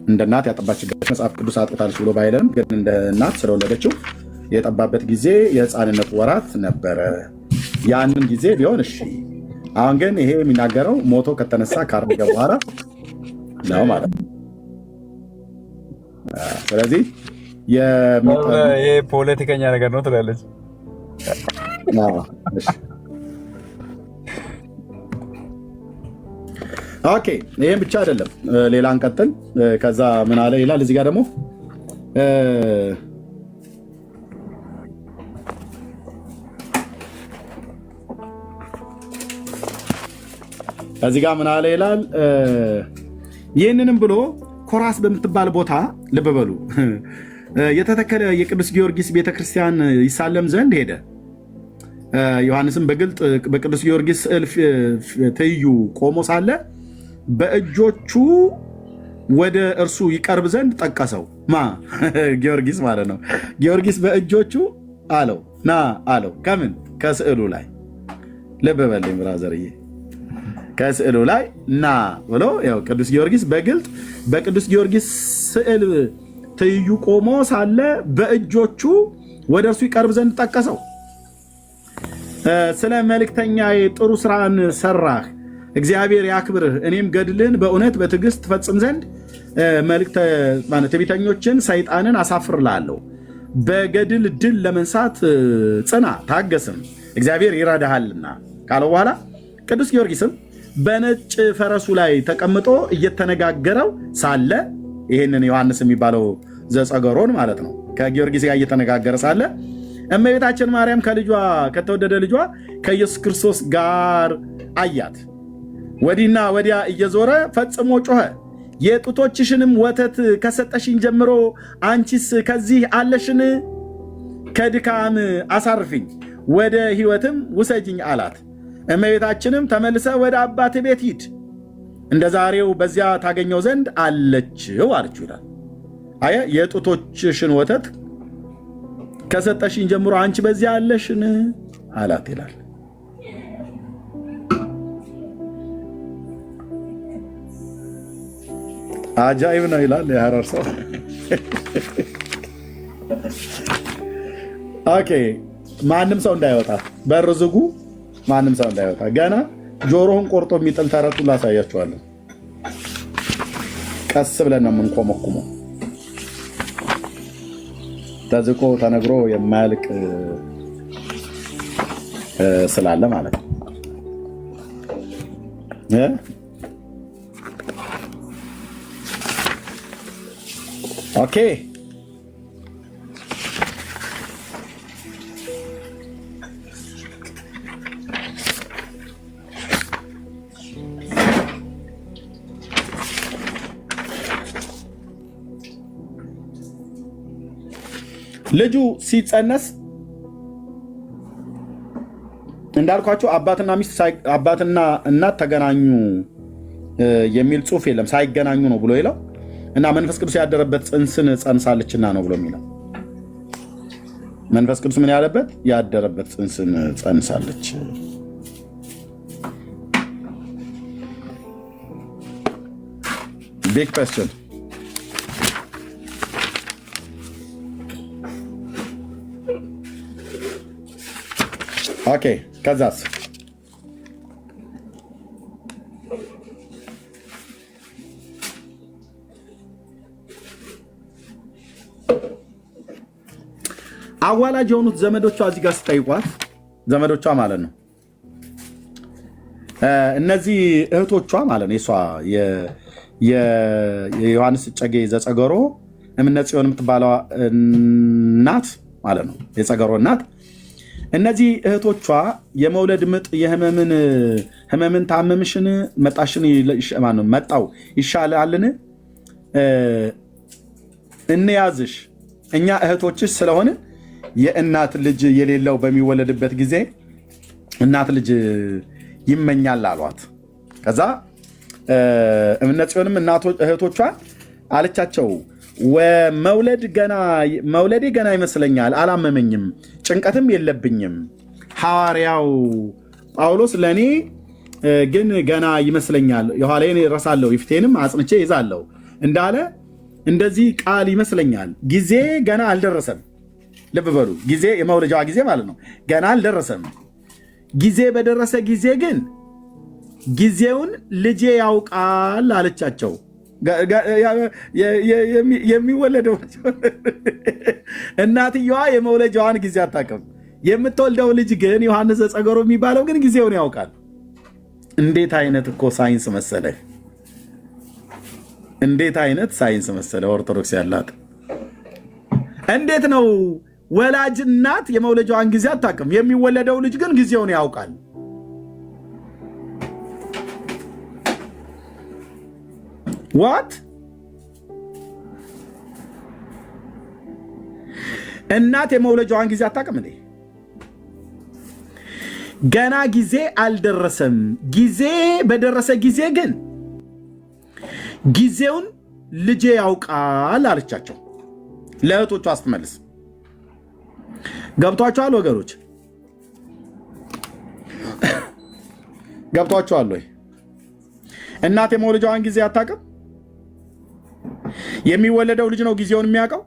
እንደ እናት ያጠባችበት መጽሐፍ ቅዱስ አጥብታለች ብሎ ባይለንም ግን እንደ እናት ስለወለደችው የጠባበት ጊዜ የህፃንነት ወራት ነበረ። ያንን ጊዜ ቢሆን እሺ። አሁን ግን ይሄ የሚናገረው ሞቶ ከተነሳ ካረገ በኋላ ነው ማለት ነው። ስለዚህ ይሄ ፖለቲከኛ ነገር ነው ትላለች። ኦኬ ይሄን ብቻ አይደለም፣ ሌላ እንቀጥል። ከዛ ምን አለ ይላል እዚህ ጋር ደግሞ እዚህ ጋር ምን አለ ይላል ይህንንም ብሎ ኮራስ በምትባል ቦታ ልብ በሉ የተተከለ የቅዱስ ጊዮርጊስ ቤተክርስቲያን ይሳለም ዘንድ ሄደ። ዮሐንስም በግልጥ በቅዱስ ጊዮርጊስ ስዕል ትይዩ ቆሞ ሳለ በእጆቹ ወደ እርሱ ይቀርብ ዘንድ ጠቀሰው። ጊዮርጊስ ማለት ነው። ጊዮርጊስ በእጆቹ አለው ና አለው። ከምን? ከስዕሉ ላይ። ልብ በልኝ ብራዘርዬ፣ ከስዕሉ ላይ ና ብሎ ያው ቅዱስ ጊዮርጊስ በግልጥ በቅዱስ ጊዮርጊስ ስዕል ትይዩ ቆሞ ሳለ በእጆቹ ወደ እርሱ ይቀርብ ዘንድ ጠቀሰው። ስለ መልእክተኛ ጥሩ ስራን ሰራህ፣ እግዚአብሔር ያክብርህ። እኔም ገድልን በእውነት በትዕግስት ትፈጽም ዘንድ ትዕቢተኞችን ሰይጣንን አሳፍርልሃለሁ። በገድል ድል ለመንሳት ጽና፣ ታገስም፣ እግዚአብሔር ይረዳሃልና ካለው በኋላ ቅዱስ ጊዮርጊስም በነጭ ፈረሱ ላይ ተቀምጦ እየተነጋገረው ሳለ ይህንን ዮሐንስ የሚባለው ዘጸገሮን ማለት ነው ከጊዮርጊስ ጋር እየተነጋገረ ሳለ እመቤታችን ማርያም ከልጇ ከተወደደ ልጇ ከኢየሱስ ክርስቶስ ጋር አያት። ወዲና ወዲያ እየዞረ ፈጽሞ ጮኸ፣ የጡቶችሽንም ወተት ከሰጠሽኝ ጀምሮ አንቺስ ከዚህ አለሽን? ከድካም አሳርፊኝ፣ ወደ ሕይወትም ውሰጅኝ አላት። እመቤታችንም ተመልሰ ወደ አባት ቤት ሂድ፣ እንደ ዛሬው በዚያ ታገኘው ዘንድ አለችው አለችው ይላል። አየ የጡቶችሽን ወተት ከሰጠሽኝ ጀምሮ አንቺ በዚያ አለሽን አላት ይላል። አጃይብ ነው ይላል የሐረር ሰው። ኦኬ ማንም ሰው እንዳይወጣ በር ዝጉ፣ ማንም ሰው እንዳይወጣ። ገና ጆሮውን ቆርጦ የሚጥል ተረቱ ላሳያችኋለሁ። ቀስ ብለን ነው የምንኮመኩመው። ተዝቆ ተነግሮ የማያልቅ ስላለ ማለት ነው። ኦኬ ልጁ ሲጸነስ እንዳልኳቸው አባትና እናት ተገናኙ የሚል ጽሑፍ የለም። ሳይገናኙ ነው ብሎ ይለው እና መንፈስ ቅዱስ ያደረበት ጽንስን ጸንሳለችና ነው ብሎ የሚለው። መንፈስ ቅዱስ ምን ያለበት? ያደረበት ጽንስን ጸንሳለች። ቢግ ኩዌስችን። ኦኬ ከዛስ አዋላጅ የሆኑት ዘመዶቿ እዚህ ጋር ስጠይቋት ዘመዶቿ ማለት ነው እነዚህ እህቶቿ ማለት ነው። የሷ የዮሐንስ እጨጌ ዘጸገሮ እምነ ጽዮን የምትባለው እናት ማለት ነው፣ የጸገሮ እናት። እነዚህ እህቶቿ የመውለድ ምጥ ህመምን ታመምሽን መጣሽን መጣው ይሻላልን እንያዝሽ እኛ እህቶችሽ ስለሆነ የእናት ልጅ የሌለው በሚወለድበት ጊዜ እናት ልጅ ይመኛል አሏት። ከዛ እምነ ጽዮንም እህቶቿን አለቻቸው መውለዴ ገና ይመስለኛል፣ አላመመኝም፣ ጭንቀትም የለብኝም። ሐዋርያው ጳውሎስ ለእኔ ግን ገና ይመስለኛል፣ የኋላዬን እረሳለሁ የፊቴንም አጽንቼ ይዛለሁ እንዳለ እንደዚህ ቃል ይመስለኛል። ጊዜ ገና አልደረሰም። ልብ በሉ፣ ጊዜ የመውለጃዋ ጊዜ ማለት ነው ገና አልደረሰም። ጊዜ በደረሰ ጊዜ ግን ጊዜውን ልጄ ያውቃል አለቻቸው። የሚወለደው እናትየዋ የመውለጃዋን ጊዜ አታውቅም። የምትወልደው ልጅ ግን ዮሐንስ ዘጸገሮ የሚባለው ግን ጊዜውን ያውቃል። እንዴት አይነት እኮ ሳይንስ መሰለህ! እንዴት አይነት ሳይንስ መሰለ ኦርቶዶክስ ያላት! እንዴት ነው ወላጅ እናት የመውለጃዋን ጊዜ አታውቅም፣ የሚወለደው ልጅ ግን ጊዜውን ያውቃል። ዋት እናት የመውለጃዋን ጊዜ አታውቅም እንዴ? ገና ጊዜ አልደረሰም። ጊዜ በደረሰ ጊዜ ግን ጊዜውን ልጄ ያውቃል አለቻቸው ለእህቶቿ ስትመልስ። ገብቷቸዋል ወገኖች? ገብቷቸዋል ወይ? እናት የመውለጃዋን ጊዜ አታውቅም። የሚወለደው ልጅ ነው ጊዜውን የሚያውቀው።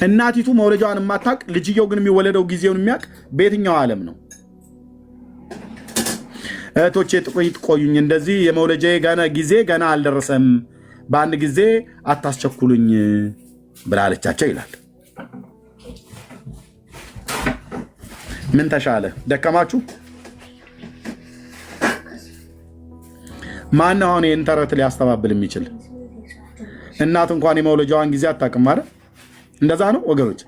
እናቲቱ መውለጃዋን የማታውቅ ልጅየው ግን የሚወለደው ጊዜውን የሚያውቅ በየትኛው ዓለም ነው? እህቶቼ ጥቂት ቆዩኝ፣ እንደዚህ የመውለጃዬ ጊዜ ገና አልደረሰም፣ በአንድ ጊዜ አታስቸኩሉኝ ብላለቻቸው ይላል። ምን ተሻለ? ደከማችሁ? ማነው አሁን ይህን ተረት ሊያስተባብል የሚችል? እናት እንኳን የመውለጃዋን ጊዜ አታውቅም ማለት እንደዛ ነው ወገኖች።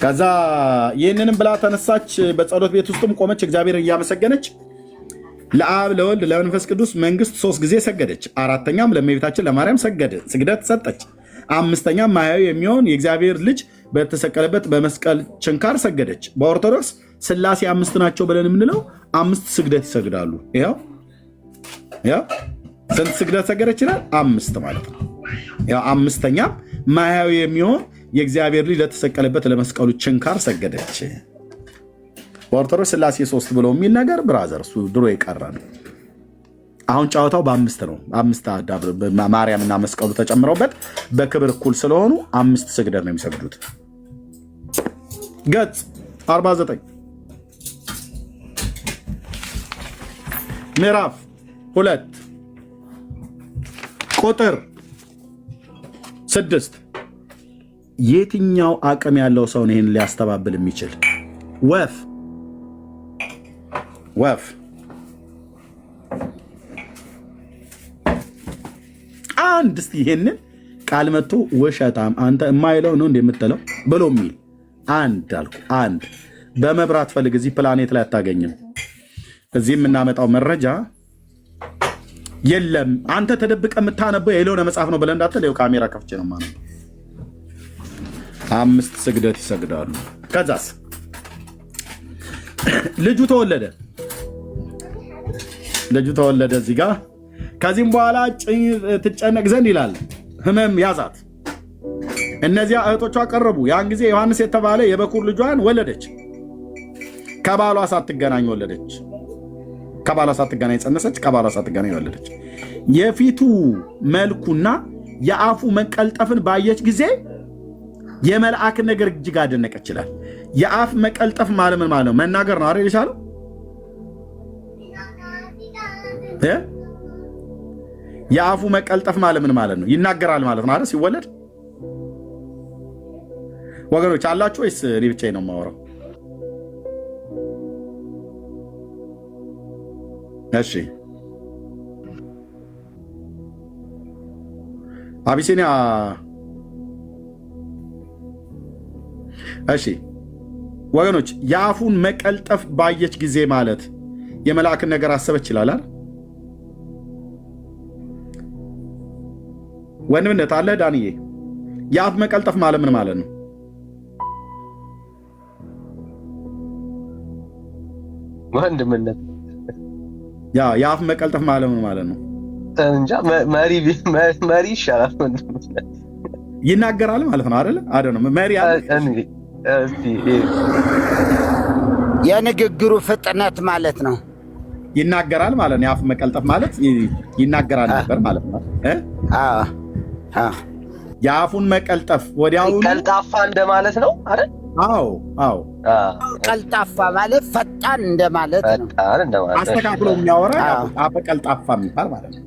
ከዛ ይህንንም ብላ ተነሳች፣ በጸሎት ቤት ውስጥም ቆመች፣ እግዚአብሔር እያመሰገነች ለአብ ለወልድ ለመንፈስ ቅዱስ መንግስት 3 ጊዜ ሰገደች። አራተኛም ለእመቤታችን ለማርያም ስግደት ሰጠች። አምስተኛም ማያዊ የሚሆን የእግዚአብሔር ልጅ በተሰቀለበት በመስቀል ችንካር ሰገደች። በኦርቶዶክስ ስላሴ 5 ናቸው ብለን የምንለው 5 ስግደት ይሰግዳሉ። ይኸው ስንት ስግደት ሰገደች ይላል? 5 ማለት ነው። ያው አምስተኛም ማያዊ የሚሆን የእግዚአብሔር ልጅ ለተሰቀለበት ለመስቀሉ ችንካር ሰገደች። በኦርቶዶክስ ስላሴ 3 ብለው የሚል ነገር ብራዘር እሱ ድሮ የቀረ ነው። አሁን ጨዋታው በ5 ነው። 5 ማርያምና መስቀሉ ተጨምረውበት በክብር እኩል ስለሆኑ 5 ስግደት ነው የሚሰግዱት። ገጽ 49 ምዕራፍ 2 ቁጥር 6 የትኛው አቅም ያለው ሰው ነው ይህን ሊያስተባብል የሚችል? ወፍ አንድ እስቲ ይሄንን ቃል መጥቶ ውሸታም አንተ የማይለው ነው እንደምትለው ብሎ የሚል አንድ አልኩ። አንድ በመብራት ፈልግ፣ እዚህ ፕላኔት ላይ አታገኝም። እዚህ የምናመጣው መረጃ የለም። አንተ ተደብቀ የምታነበው የሌሎነ መጽሐፍ ነው ብለህ እንዳትል፣ ይኸው ካሜራ ከፍቼ ነው ማለት። 5 ስግደት ይሰግዳሉ። ከዛስ ልጁ ተወለደ። እዚህ ጋር ከዚህም በኋላ ትጨነቅ ዘንድ ይላል ህመም ያዛት። እነዚያ እህቶቿ ቀረቡ። ያን ጊዜ ዮሐንስ የተባለ የበኩር ልጇን ወለደች። ከባሏ ሳትገናኝ ወለደች። ከባሏ ሳትገናኝ ጸነሰች። ከባሏ ሳትገናኝ ወለደች። የፊቱ መልኩና የአፉ መቀልጠፍን ባየች ጊዜ የመልአክን ነገር እጅግ አደነቀች ይላል። የአፍ መቀልጠፍ ማለት ምን ማለት ነው? መናገር ነው አይደል የቻለው? የአፉ መቀልጠፍ ማለት ምን ማለት ነው? ይናገራል ማለት ነው አይደል? ሲወለድ ወገኖች አላችሁ ወይስ እኔ ብቻዬን ነው የማወራው? እሺ አቢሲኒያ እሺ ወገኖች የአፉን መቀልጠፍ ባየች ጊዜ ማለት የመልአክን ነገር አሰበች ይላል አይደል? ወንድምነት አለ ዳንዬ፣ የአፍ መቀልጠፍ ማለት ምን ማለት ነው? ወንድምነት የአፍ መቀልጠፍ ማለት ምን ማለት ነው? እንጃ መሪ ይሻላል። ወንድምነት ይናገራል ማለት ነው አይደል? አይደለም መሪ የንግግሩ ፍጥነት ማለት ነው። ይናገራል ማለት ነው። የአፍ መቀልጠፍ ማለት ይናገራል ነበር ማለት ነው። የአፉን መቀልጠፍ ወዲያው ቀልጣፋ እንደማለት ነው አይደል? አዎ ቀልጣፋ ማለት ፈጣን እንደማለት ነው። አስተካክሎ የሚያወራ አፈ ቀልጣፋ የሚባል ማለት ነው።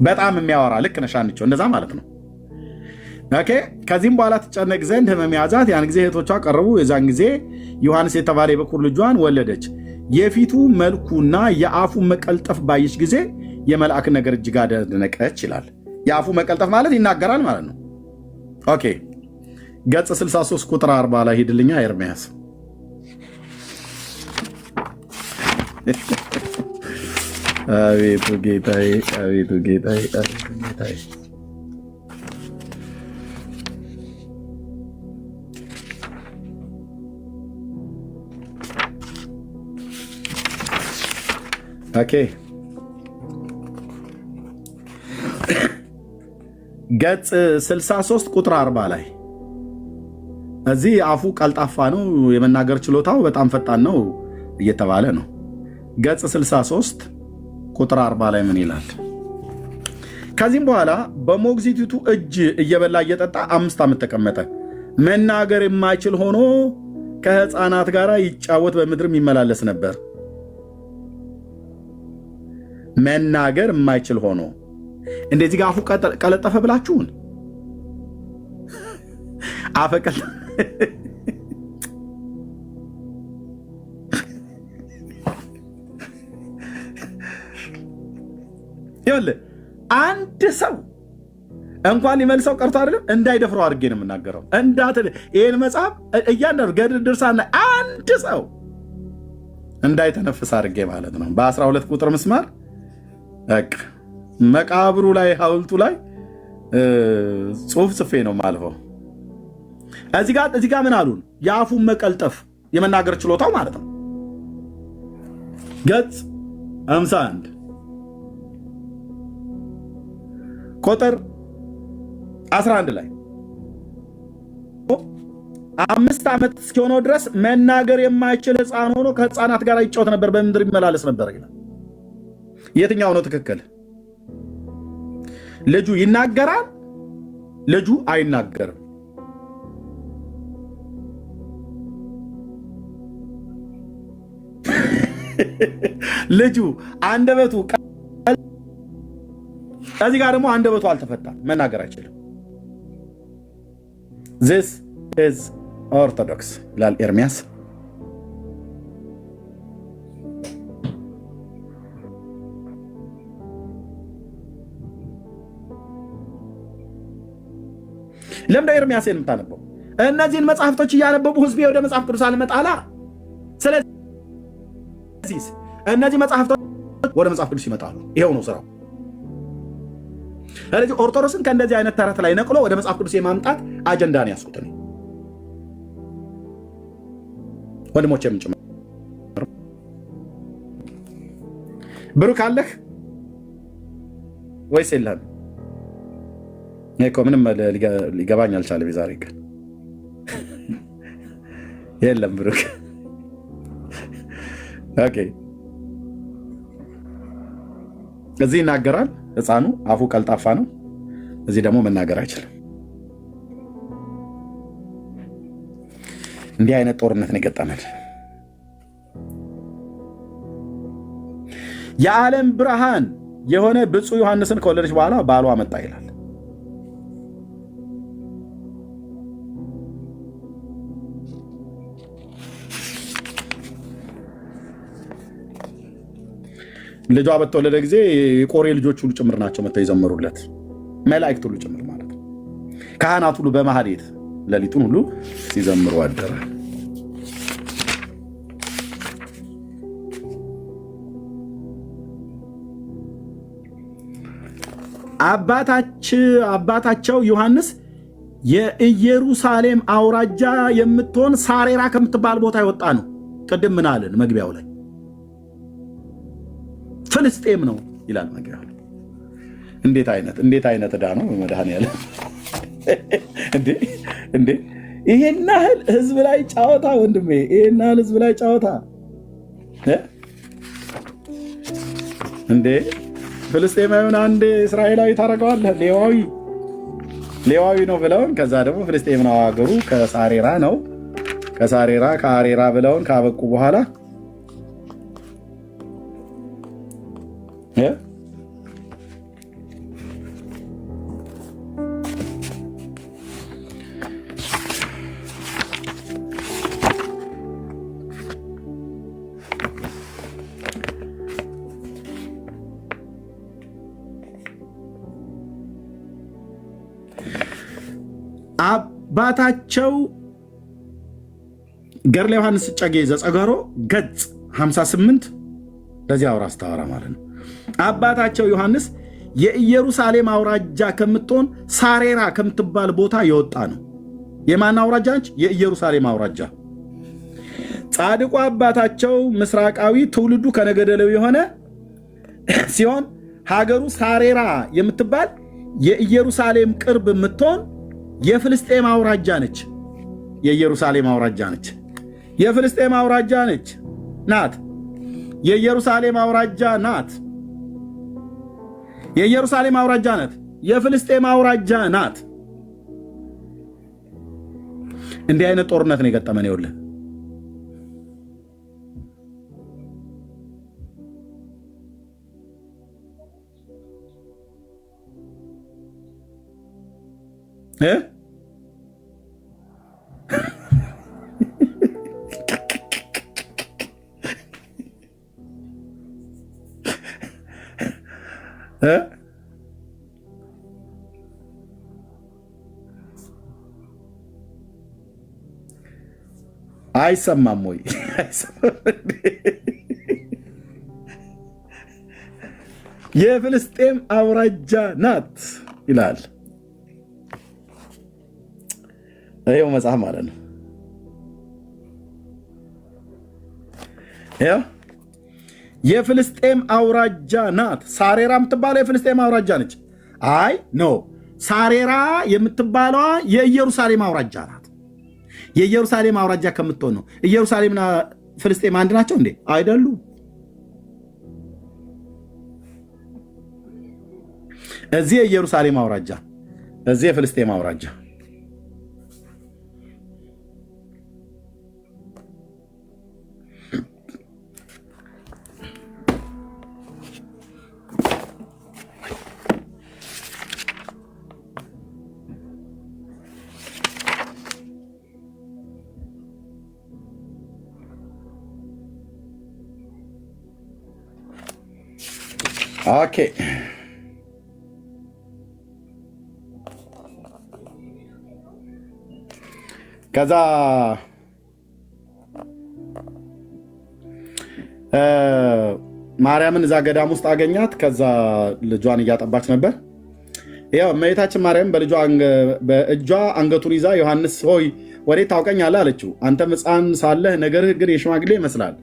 በጣም የሚያወራ ልክ ነሽ አንቺው፣ እንደዛ ማለት ነው። ኦኬ። ከዚህም በኋላ ትጨነቅ ዘንድ ሕመም ያዛት። ያን ጊዜ እህቶቿ ቀረቡ። የዛን ጊዜ ዮሐንስ የተባለ የበኩር ልጇን ወለደች። የፊቱ መልኩና የአፉ መቀልጠፍ ባየች ጊዜ የመልአክ ነገር እጅግ አደነቀች ይላል። የአፉ መቀልጠፍ ማለት ይናገራል ማለት ነው። ኦኬ ገጽ 63 ቁጥር 40 ላይ ሂድልኛ ኤርምያስ። አቤቱ ጌታዬ፣ አቤቱ ጌታዬ፣ አቤቱ ጌታዬ። ኦኬ ገጽ 63 ቁጥር 40 ላይ እዚህ አፉ ቀልጣፋ ነው፣ የመናገር ችሎታው በጣም ፈጣን ነው እየተባለ ነው። ገጽ 63 ቁጥር 40 ላይ ምን ይላል? ከዚህም በኋላ በሞግዚቲቱ እጅ እየበላ እየጠጣ 5 ዓመት ተቀመጠ። መናገር የማይችል ሆኖ ከሕፃናት ጋር ይጫወት በምድርም ይመላለስ ነበር። መናገር የማይችል ሆኖ እንደዚህ ጋር አፉ ቀለጠፈ ብላችሁን አፈቀል ይኸውልህ አንድ ሰው እንኳን ሊመልሰው ቀርቶ አይደለም እንዳይደፍረው አድርጌ ነው የምናገረው። ይህን መጽሐፍ እያንዳንዱ ገድል ድርሳና አንድ ሰው እንዳይተነፍስ አድርጌ ማለት ነው። በ12 ቁጥር ምስማር መቃብሩ ላይ ሐውልቱ ላይ ጽሑፍ ጽፌ ነው ማልፈው። እዚህ ጋር ምን አሉን? የአፉን መቀልጠፍ የመናገር ችሎታው ማለት ነው። ገጽ 51 ቁጥር 11 ላይ 5 ዓመት እስኪሆነው ድረስ መናገር የማይችል ሕፃን ሆኖ ከሕፃናት ጋር ይጫወት ነበር፣ በምድር ይመላለስ ነበር ይላል። የትኛው ነው ትክክል? ልጁ ይናገራል፣ ልጁ አይናገርም። ልጁ አንደበቱ እዚህ ጋር ደግሞ አንደበቱ አልተፈታም፣ መናገር አይችልም። this is orthodox ይላል ኤርምያስ። ለምን ኤርምያስ የምታነበው? እነዚህን መጽሐፍቶች እያነበቡ ህዝቤ ወደ መጽሐፍ ቅዱስ አልመጣላ። ስለዚህ እነዚህ መጽሐፍቶች ወደ መጽሐፍ ቅዱስ ይመጣሉ። ይሄው ነው ስራው። ስለዚህ ኦርቶዶክስን ከእንደዚህ አይነት ተረት ላይ ነቅሎ ወደ መጽሐፍ ቅዱስ የማምጣት አጀንዳን ያስኩት ነው። ወንድሞቼ ምን ጭምር ብሩክ አለህ ወይስ የለህም? እኮ ምንም ሊገባኝ አልቻለም። የዛሬ ቀን የለም ብሩክ። ኦኬ እዚህ ይናገራል ሕፃኑ፣ አፉ ቀልጣፋ ነው። እዚህ ደግሞ መናገር አይችልም። እንዲህ አይነት ጦርነት ነው የገጠመን። የዓለም ብርሃን የሆነ ብፁዕ ዮሐንስን ከወለደች በኋላ ባሏ መጣ ይላል። ልጇ በተወለደ ጊዜ የቆሬ ልጆች ሁሉ ጭምር ናቸው መጥተው የዘመሩለት፣ መላእክት ሁሉ ጭምር ማለት ነው። ካህናት ሁሉ በማህሌት ሌሊቱን ሁሉ ሲዘምሩ አደረ። አባታቸው ዮሐንስ የኢየሩሳሌም አውራጃ የምትሆን ሳሬራ ከምትባል ቦታ የወጣ ነው። ቅድም ምን አለን መግቢያው ላይ? ፍልስጤም ነው ይላል መግቢያው ላይ። እንዴት አይነት ዕዳ ነው መድኃኔዓለም! እንዴ ይሄን ያህል ህዝብ ላይ ጫወታ ወንድሜ፣ ይሄን ያህል ህዝብ ላይ ጫወታ እንዴ! ፍልስጤማዊውን አንድ እስራኤላዊ ታደርገዋለህ? ሌዋዊ ነው ብለውን፣ ከዛ ደግሞ ፍልስጤም ነው ሀገሩ፣ ከሳሬራ ነው፣ ከአሬራ ብለውን ካበቁ በኋላ አባታቸው ገድለ ዮሐንስ እጨጌ ዘጸገሮ ገጽ 58 ለዚህ አውራ አስተዋራ ማለት ነው። አባታቸው ዮሐንስ የኢየሩሳሌም አውራጃ ከምትሆን ሳሬራ ከምትባል ቦታ የወጣ ነው። የማን አውራጃ ነች? የኢየሩሳሌም አውራጃ። ጻድቁ አባታቸው ምስራቃዊ ትውልዱ ከነገደ ሌዊ የሆነ ሲሆን ሀገሩ ሳሬራ የምትባል የኢየሩሳሌም ቅርብ የምትሆን የፍልስጤም አውራጃ ነች። የኢየሩሳሌም አውራጃ ነች። የፍልስጤም አውራጃ ነች ናት። የኢየሩሳሌም አውራጃ ናት። የኢየሩሳሌም አውራጃ ናት። የፍልስጤም አውራጃ ናት። እንዲህ አይነት ጦርነት ነው የገጠመን። ይኸውልህ አይሰማም ወይ? የፍልስጤም አውራጃ ናት ይላል። ይኸው መጽሐፍ ማለት ነው። ይኸው የፍልስጤም አውራጃ ናት። ሳሬራ የምትባለው የፍልስጤም አውራጃ ነች። አይ ኖ ሳሬራ የምትባለዋ የኢየሩሳሌም አውራጃ ናት። የኢየሩሳሌም አውራጃ ከምትሆን ነው። ኢየሩሳሌምና ፍልስጤም አንድ ናቸው እንዴ? አይደሉም። እዚህ የኢየሩሳሌም አውራጃ፣ እዚህ የፍልስጤም አውራጃ። ኦኬ ከዛ ማርያምን እዛ ገዳም ውስጥ አገኛት። ከዛ ልጇን እያጠባች ነበር። ያው እመቤታችን ማርያም በእጇ አንገቱን ይዛ ዮሐንስ ሆይ ወዴት ታውቀኛለህ አለችው። አንተም ሕፃን ሳለህ ነገርህ ግን የሽማግሌ ይመስላል።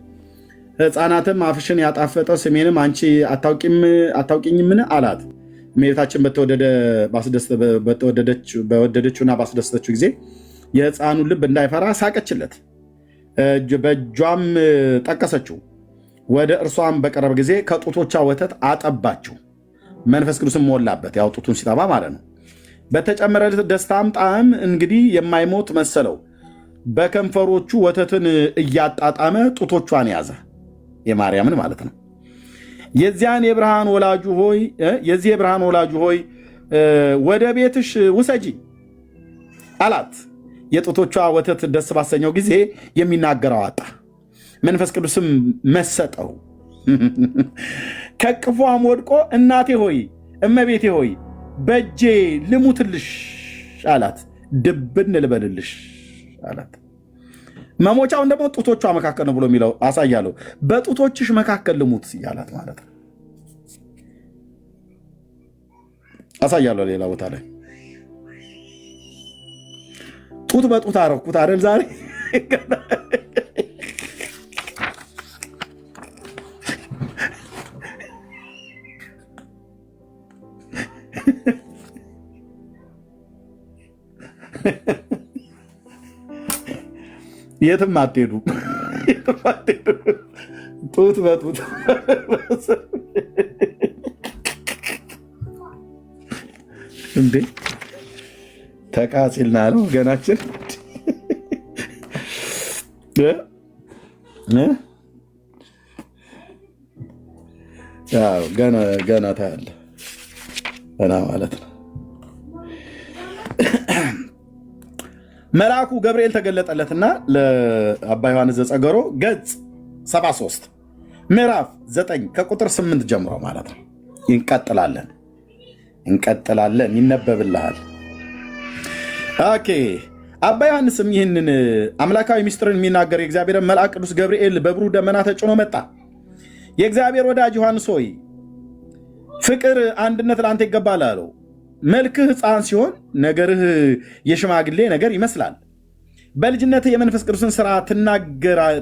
ሕፃናትም አፍሽን ያጣፈጠ ስሜንም አንቺ አታውቂኝምን አላት። እመቤታችን በወደደችውና ባስደሰተችው ጊዜ የሕፃኑን ልብ እንዳይፈራ ሳቀችለት፣ በእጇም ጠቀሰችው። ወደ እርሷም በቀረበ ጊዜ ከጡቶቿ ወተት አጠባችው። መንፈስ ቅዱስም ሞላበት፣ ያው ጡቱን ሲጠባ ማለት ነው። በተጨመረለት ደስታም ጣዕም እንግዲህ የማይሞት መሰለው። በከንፈሮቹ ወተትን እያጣጣመ ጡቶቿን ያዘ፣ የማርያምን ማለት ነው። የዚህ የብርሃን ወላጁ ሆይ ወደ ቤትሽ ውሰጂ አላት። የጡቶቿ ወተት ደስ ባሰኘው ጊዜ የሚናገረው አጣ። መንፈስ ቅዱስም መሰጠው። ከቅፏም ወድቆ እናቴ ሆይ እመቤቴ ሆይ በእጄ ልሙትልሽ አላት። ድብን ልበልልሽ አላት። መሞቻውን ደግሞ ጡቶቿ መካከል ነው ብሎ የሚለው አሳያለሁ። በጡቶችሽ መካከል ልሙት እያላት ማለት ነው። አሳያለሁ ሌላ ቦታ ላይ ጡት በጡት አረኩት አይደል ዛሬ የትም አትሄዱ። ጡት በጡት እንዴ ተቃሲልና ነው ወገናችን። ገና ታያለ ገና ማለት ነው። መልአኩ ገብርኤል ተገለጠለትና ለአባ ዮሐንስ ዘጸገሮ ገጽ 73 ምዕራፍ 9 ከቁጥር 8 ጀምሮ ማለት ነው። እንቀጥላለን፣ ይነበብልሃል። ኦኬ አባ ዮሐንስም ይህንን አምላካዊ ምስጢርን የሚናገር የእግዚአብሔር መልአክ ቅዱስ ገብርኤል በብሩህ ደመና ተጭኖ መጣ። የእግዚአብሔር ወዳጅ ዮሐንስ ሆይ ፍቅር፣ አንድነት ለአንተ ይገባል አለው። መልክህ ሕፃን ሲሆን ነገርህ የሽማግሌ ነገር ይመስላል። በልጅነት የመንፈስ ቅዱስን ሥራ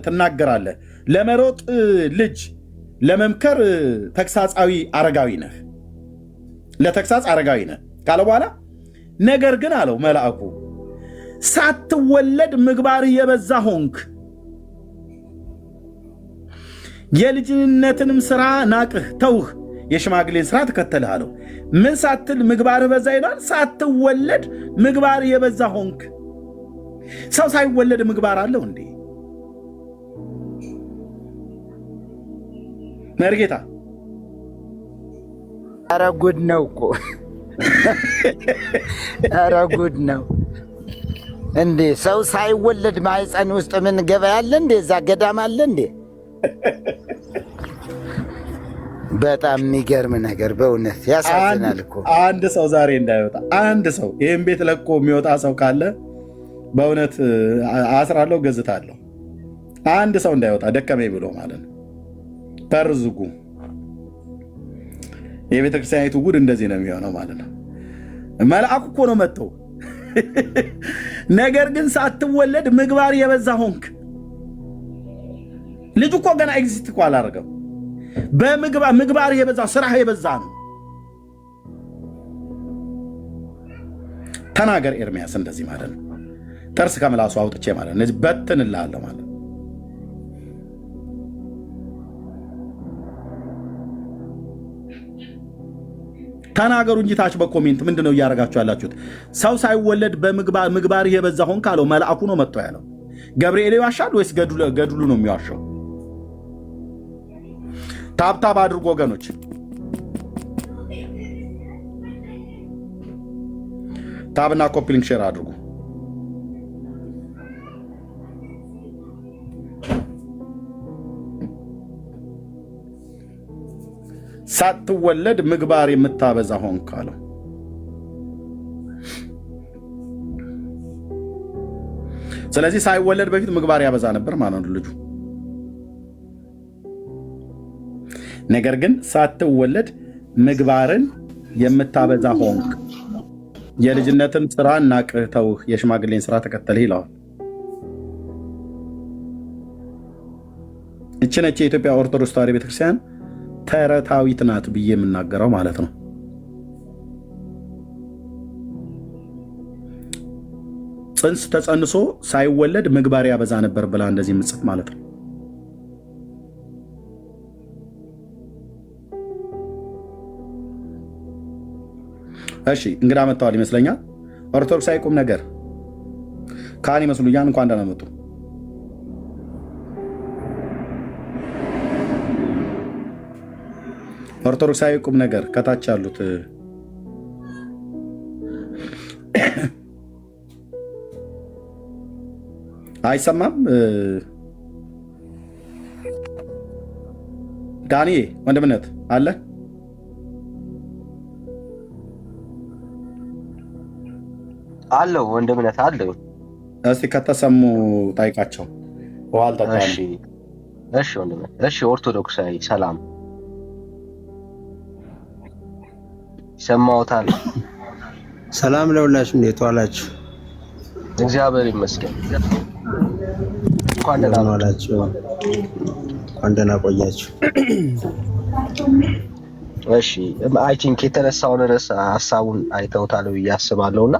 ትናገራለህ። ለመሮጥ ልጅ፣ ለመምከር ተግሳጻዊ አረጋዊ ነህ። ለተግሳጽ አረጋዊ ነህ ካለ በኋላ ነገር ግን አለው መልአኩ ሳትወለድ ምግባርህ የበዛ ሆንክ፣ የልጅነትንም ሥራ ናቅህ ተውህ፣ የሽማግሌን ሥራ ተከተልህ አለው። ምን ሳትል ምግባርህ በዛ ይላል? ሳትወለድ ምግባርህ የበዛ ሆንክ። ሰው ሳይወለድ ምግባር አለው እንዴ? መርጌታ ኧረ ጉድ ነው እኮ ኧረ ጉድ ነው እንዴ! ሰው ሳይወለድ ማህፀን ውስጥ ምን ገበያ አለ እንዴ? እዛ ገዳም አለ እንዴ? በጣም የሚገርም ነገር በእውነት ያሳዝናል እኮ። አንድ ሰው ዛሬ እንዳይወጣ፣ አንድ ሰው ይህን ቤት ለቆ የሚወጣ ሰው ካለ በእውነት አስራለሁ፣ ገዝታለሁ። አንድ ሰው እንዳይወጣ ደከመኝ ብሎ ማለት ነው። ተርዝጉ። የቤተክርስቲያኒቱ ጉድ እንደዚህ ነው የሚሆነው ማለት ነው። መልአኩ እኮ ነው መጥተው ነገር ግን ሳትወለድ ምግባር የበዛ ሆንክ። ልጁ እኮ ገና ኤግዚስት እኮ አላደረገም። ምግባር የበዛ ስራህ የበዛ ነው። ተናገር ኤርሚያስ እንደዚህ ማለት ነው። ጥርስ ከምላሱ አውጥቼ ማለት ነው። በትንልሃለሁ ማለት ነው። ተናገሩ እንጂ ታች በኮሜንት ምንድነው እያደረጋችሁ ያላችሁት? ሰው ሳይወለድ በምግባር የበዛ ሆንክ አለው። መልአኩ ነው መጥቶ ያለው። ገብርኤል ይዋሻል ወይስ ገድሉ ነው የሚዋሸው? ታብታብ አድርጎ ወገኖች፣ ታብና ኮፒሊንግ ሼር አድርጉ። ሳትወለድ ምግባር የምታበዛ ሆንክ አለው። ስለዚህ ሳይወለድ በፊት ምግባር ያበዛ ነበር ማለት ነው ልጁ። ነገር ግን ሳትወለድ ምግባርን የምታበዛ ሆንክ፣ የልጅነትን ስራ ናቅህ ተውህ፣ የሽማግሌን ስራ ተከተልህ ይለዋል። እቺ ነች የኢትዮጵያ ኦርቶዶክስ ተዋሕዶ ቤተክርስቲያን ተረታዊት ናት ብዬ የምናገረው ማለት ነው። ጽንስ ተጸንሶ ሳይወለድ ምግባር ያበዛ ነበር ብላ እንደዚህ የምጽፍ ማለት ነው። እሺ እንግዳ መጥተዋል ይመስለኛል። ኦርቶዶክሳዊ ቁም ነገር ካህን ይመስሉኛል። እንኳን ደህና መጡ። ኦርቶዶክሳዊ ቁም ነገር ከታች ያሉት አይሰማም። ዳኒ ወንድምነት አለ አለው ወንድምነት አለው። እስቲ ከተሰሙ ጠይቃቸው። ውሃ አልጠጣም። እሺ ወንድምነት። እሺ ኦርቶዶክሳዊ ሰላም ይሰማዎታል? ሰላም ለሁላችሁ፣ እንዴት ዋላችሁ? እግዚአብሔር ይመስገን። እንኳን ደህና ዋላችሁ፣ እንኳን ደህና ቆያችሁ። እሺ አይ ቲንክ የተነሳውን ርዕስ ሀሳቡን አይተውታል ብዬ አስባለሁና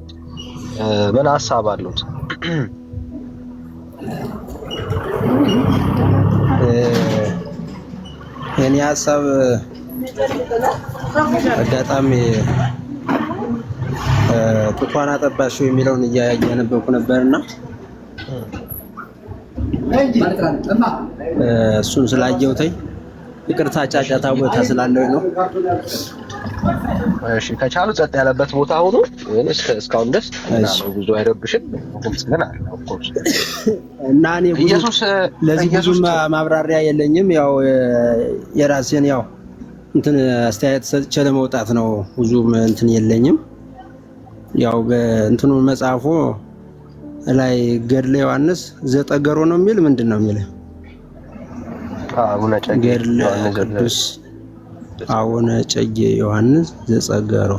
ምን ሀሳብ አሉት? የኔ ሀሳብ አጋጣሚ ጡቷን አጠባሽው የሚለውን እያነበብኩ ነበርና እሱን ስላየሁትኝ ይቅርታ ጫጫታ ቦታ ስላለው ነው። እሺ ከቻሉ ጸጥ ያለበት ቦታ ሆኖ እስካሁን ድረስ ብዙ አይረብሽም። ድምጽ ግን አለ እና እኔ ኢየሱስ ለዚህ ብዙ ማብራሪያ የለኝም። ያው የራሴን ያው እንትን አስተያየት ሰጥቼ ለመውጣት ነው። ብዙም እንትን የለኝም። ያው በእንትኑ መጽሐፉ ላይ ገድለ ዮሐንስ ዘጠገሮ ነው የሚል ምንድነው የሚል? አቡነ እጨጌ ገድለ ቅዱስ አቡነ እጨጌ ዮሐንስ ዘጸገሮ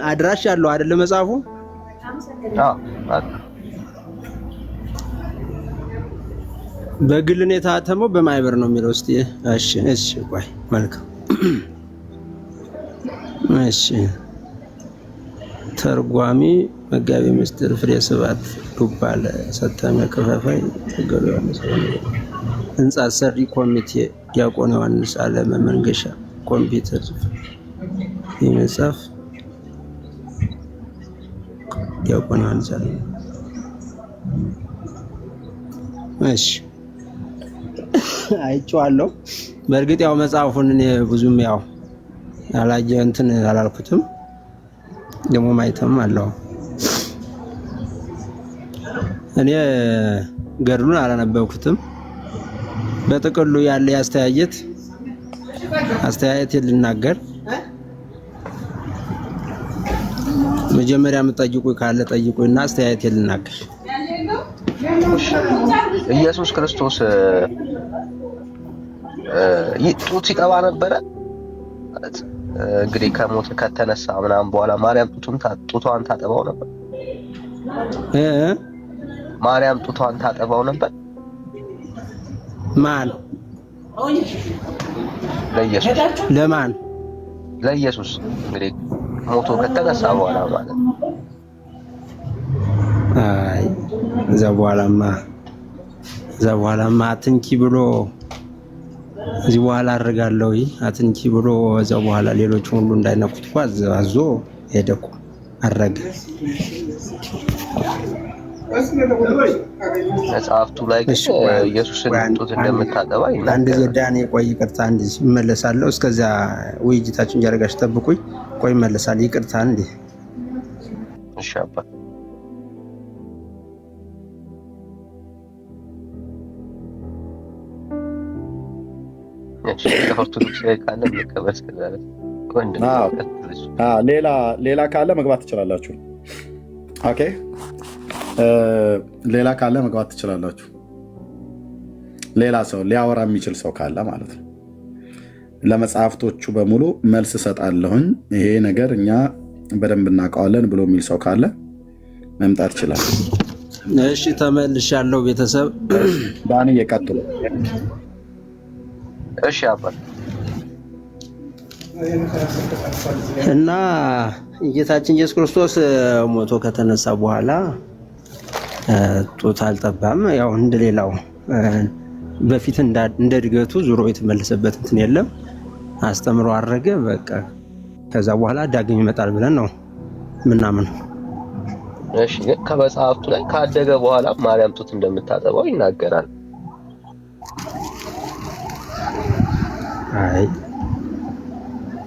አድራሽ ያለው አይደለ መጽሐፉ? በግል ነው የታተመው በማይበር ነው የሚለው? እስቲ እሺ ቆይ መልካም እሺ። ተርጓሚ መጋቢ ምስጢር ፍሬ ስብሐት ዱባለ ሰተመ ከፋፋይ ተገሎ ዮሐንስ ህንጻ ሰሪ ኮሚቴ ዲያቆን ዮሐንስ አለመ መንገሻ ኮምፒውተር ይመጻፍ ዲያቆን ዮሐንስ አለመ እሺ አይቼዋለሁ። በእርግጥ ያው መጽሐፉን እኔ ብዙም ያው ያላየ እንትን አላልኩትም፣ ደግሞ ማይተም አለው። እኔ ገድሉን አላነበብኩትም። በጥቅሉ ያለ አስተያየት ልናገር። መጀመሪያ የምትጠይቁኝ ካለ ጠይቁኝና አስተያየት ልናገር። ኢየሱስ ክርስቶስ ጡት ይጠባ ነበረ ማለት እንግዲህ ከሞት ከተነሳ ምናምን በኋላ ማርያም ጡቷን ታጠባው ነበር። ማርያም ጡቷን ታጠባው ነበር። ማን? ለኢየሱስ። ለማን? ለኢየሱስ እንግዲህ ሞቶ ከተነሳ በኋላ ማለት ነው። አይ እዛ በኋላማ አትንኪ ብሎ እዚህ በኋላ አድርጋለሁ አትንኪ ብሎ እዛ በኋላ ሌሎች ሁሉ እንዳይነኩት አዞ ሄደኩ አረገ። መጽሐፍቱ ላይ ኢየሱስን ጡት እንደምታጠባ ይላል። አንድ ዘዳኔ ቆይ ይቅርታ እንዴ እመለሳለሁ። እስከዛ ውይይታችን ያረጋሽ ጠብቁኝ። ቆይ እመለሳለሁ። ይቅርታ እንዴ። እሺ አባ ሌላ ካለ መግባት ትችላላችሁ። ኦኬ ሌላ ካለ መግባት ትችላላችሁ። ሌላ ሰው ሊያወራ የሚችል ሰው ካለ ማለት ነው። ለመጽሐፍቶቹ በሙሉ መልስ እሰጣለሁኝ፣ ይሄ ነገር እኛ በደንብ እናውቀዋለን ብሎ የሚል ሰው ካለ መምጣት ይችላል። እሺ ተመልሻለሁ። ቤተሰብ ዳኒ እየቀጥሉ። እሺ አባ እና ጌታችን ኢየሱስ ክርስቶስ ሞቶ ከተነሳ በኋላ ጡት አልጠባም። ያው እንደሌላው በፊት እንደ እድገቱ ዙሮ የተመለሰበት እንትን የለም። አስተምሮ አረገ በቃ። ከዛ በኋላ ዳግም ይመጣል ብለን ነው ምናምን። እሺ ከመጽሐፍቱ ላይ ካደገ በኋላ ማርያም ጡት እንደምታጠባው ይናገራል። አይ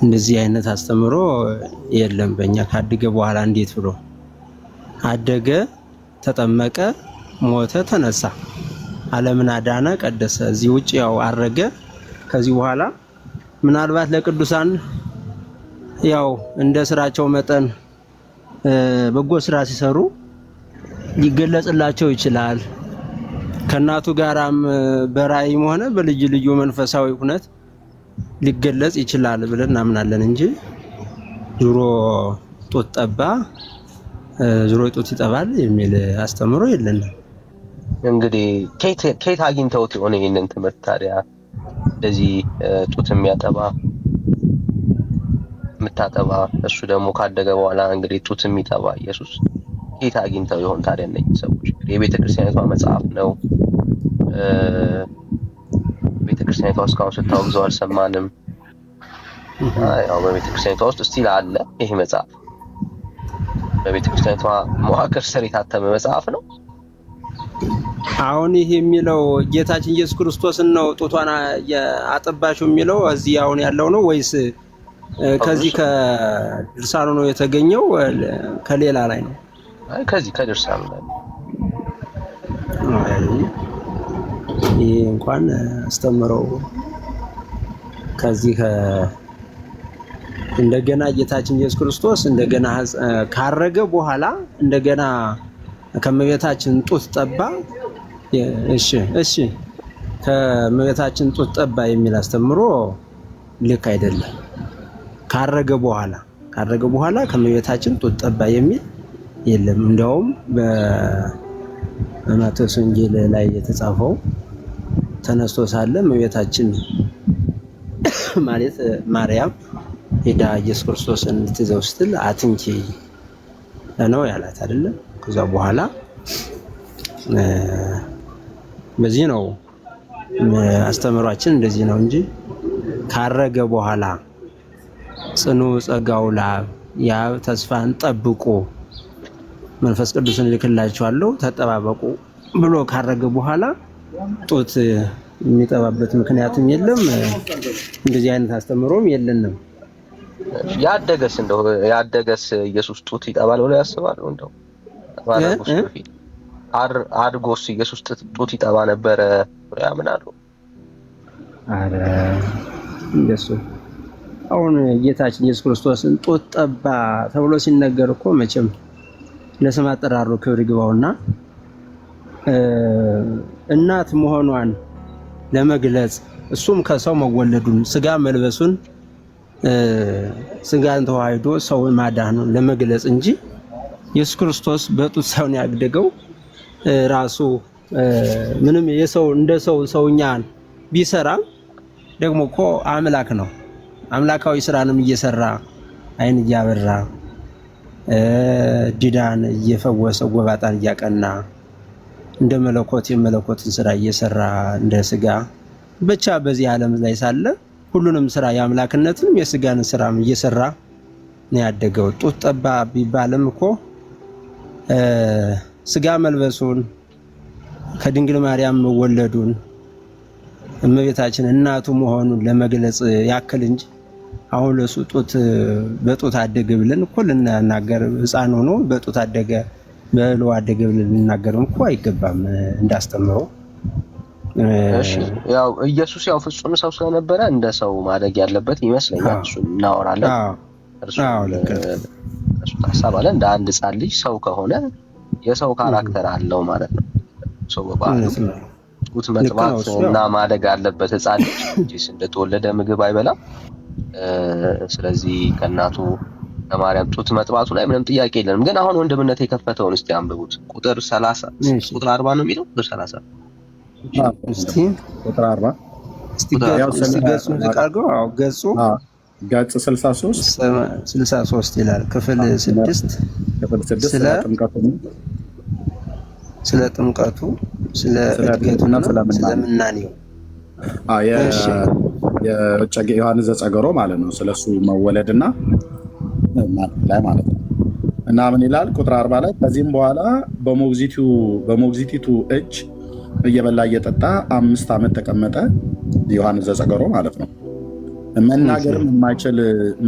እንደዚህ አይነት አስተምሮ የለም በእኛ። ካደገ በኋላ እንዴት ብሎ አደገ፣ ተጠመቀ፣ ሞተ፣ ተነሳ፣ ዓለምን አዳነ፣ ቀደሰ። እዚህ ውጭ ያው አረገ። ከዚህ በኋላ ምናልባት ለቅዱሳን ያው እንደ ስራቸው መጠን በጎ ስራ ሲሰሩ ሊገለጽላቸው ይችላል። ከእናቱ ጋራም በራእይም ሆነ በልዩ ልዩ መንፈሳዊ ሁነት ሊገለጽ ይችላል ብለን እናምናለን እንጂ ዙሮ ጡት ጠባ ዙሮ ጡት ይጠባል የሚል አስተምሮ የለንም። እንግዲህ ከየት አግኝተውት የሆነ ይሄንን ትምህርት ታዲያ እንደዚህ ጡት የምታጠባ እሱ ደግሞ ካደገ በኋላ እንግዲህ ጡት የሚጠባ ኢየሱስ ከየት አግኝተው ይሆን ታዲያ? እነዚህ ሰዎች የቤተክርስቲያኒቷ መጽሐፍ ነው። ቤተክርስቲያኒቷ እስካሁን ስታወግዘው አልሰማንም። ያው በቤተክርስቲያኒቷ ውስጥ እስቲል አለ ይሄ መጽሐፍ። በቤተክርስቲያኒቷ መዋቅር ስር የታተመ መጽሐፍ ነው። አሁን ይሄ የሚለው ጌታችን ኢየሱስ ክርስቶስን ነው ጡቷን አጠባሽው የሚለው እዚህ አሁን ያለው ነው ወይስ ከዚህ ከድርሳኑ ነው የተገኘው? ከሌላ ላይ ነው? አይ ከዚህ ከድርሳኑ ላይ። ይሄ እንኳን አስተምረው ከዚህ እንደገና ጌታችን ኢየሱስ ክርስቶስ እንደገና ካረገ በኋላ እንደገና ከመቤታችን ጡት ጠባ። እሺ ከመቤታችን ጡት ጠባ የሚል አስተምሮ ልክ አይደለም። ካረገ በኋላ ከመቤታችን ጡት ጠባ የሚል የለም። እንደውም በማቴዎስ ወንጌል ላይ የተጻፈው ተነስቶ ሳለ መቤታችን ማለት ማርያም ሄዳ ኢየሱስ ክርስቶስን ልትይዘው ስትል አትንኪ ነው ያላት አይደለም። ከዛ በኋላ በዚህ ነው አስተምሯችን እንደዚህ ነው እንጂ ካረገ በኋላ ጽኑ ጸጋው ለአብ የአብ ተስፋን ጠብቁ መንፈስ ቅዱስን ልክላችኋለሁ ተጠባበቁ ብሎ ካረገ በኋላ ጡት የሚጠባበት ምክንያትም የለም። እንደዚህ አይነት አስተምሮም የለንም። ያደገስ ኢየሱስ ጡት ይጠባል ብሎ ያስባሉ? እንደው ተባረኩስ በፊት አድጎስ ኢየሱስ ጡት ይጠባ ነበረ ብሎ ያምናሉ? አረ እንደሱ አሁን ጌታችን ኢየሱስ ክርስቶስን ጡት ጠባ ተብሎ ሲነገር እኮ መቼም ለስም አጠራሩ ክብር ይግባውና እናት መሆኗን ለመግለጽ እሱም ከሰው መወለዱን ስጋ መልበሱን ስጋን ተዋህዶ ሰውን ማዳኑን ለመግለጽ እንጂ ኢየሱስ ክርስቶስ በጡት ሳይሆን ያደገው ራሱ ምንም የሰው እንደ ሰውኛን ቢሰራ ደግሞ እኮ አምላክ ነው። አምላካዊ ስራንም እየሰራ አይን እያበራ ዲዳን እየፈወሰ ጎባጣን እያቀና እንደ መለኮት የመለኮትን ስራ እየሰራ እንደ ስጋ ብቻ በዚህ ዓለም ላይ ሳለ ሁሉንም ስራ የአምላክነትንም የስጋን ስራም እየሰራ ነው ያደገው። ጡት ጠባ ቢባልም እኮ ስጋ መልበሱን ከድንግል ማርያም መወለዱን እመቤታችን እናቱ መሆኑን ለመግለጽ ያክል እንጂ አሁን ለሱ በጡት አደገ ብለን እኮ ልናገር ሕፃን ሆኖ በጡት አደገ በእህሉ አደገ ብለን ልናገርም እኮ አይገባም እንዳስተምረው። እሺ ያው ኢየሱስ ያው ፍጹም ሰው ስለነበረ እንደ ሰው ማደግ ያለበት ይመስለኛል። እሱን እናወራለን። እሱ ታሳባለ እንደ አንድ ሕፃን ልጅ ሰው ከሆነ የሰው ካራክተር አለው ማለት ነው። ሰው በባህሪው ጡት መጥባት እና ማደግ አለበት ሕፃን ልጅ እንጂ እንደተወለደ ምግብ አይበላም። ስለዚህ ከእናቱ ከማርያም ጡት መጥባቱ ላይ ምንም ጥያቄ የለንም። ግን አሁን ወንድምነት የከፈተውን እስቲ አንብቡት። ቁጥር 30 ቁጥር 40 ነው የሚለው ቁጥር 30 እስቲ ቁጥር 40 እስቲ ገጹን ዝቃርገው። አዎ ገጽ 63 ይላል ክፍል 6 ስለ ጥምቀቱ ስለ እድገቱና ስለ ምናኔው የጨጌ ዮሐንስ ዘጸገሮ ማለት ነው። ስለሱ መወለድና ላይ ማለት ነው። እና ምን ይላል ቁጥር 40 ላይ ከዚህም በኋላ በሞግዚቲቱ እጅ እየበላ እየጠጣ 5 ዓመት ተቀመጠ። ዮሐንስ ዘጸገሮ ማለት ነው።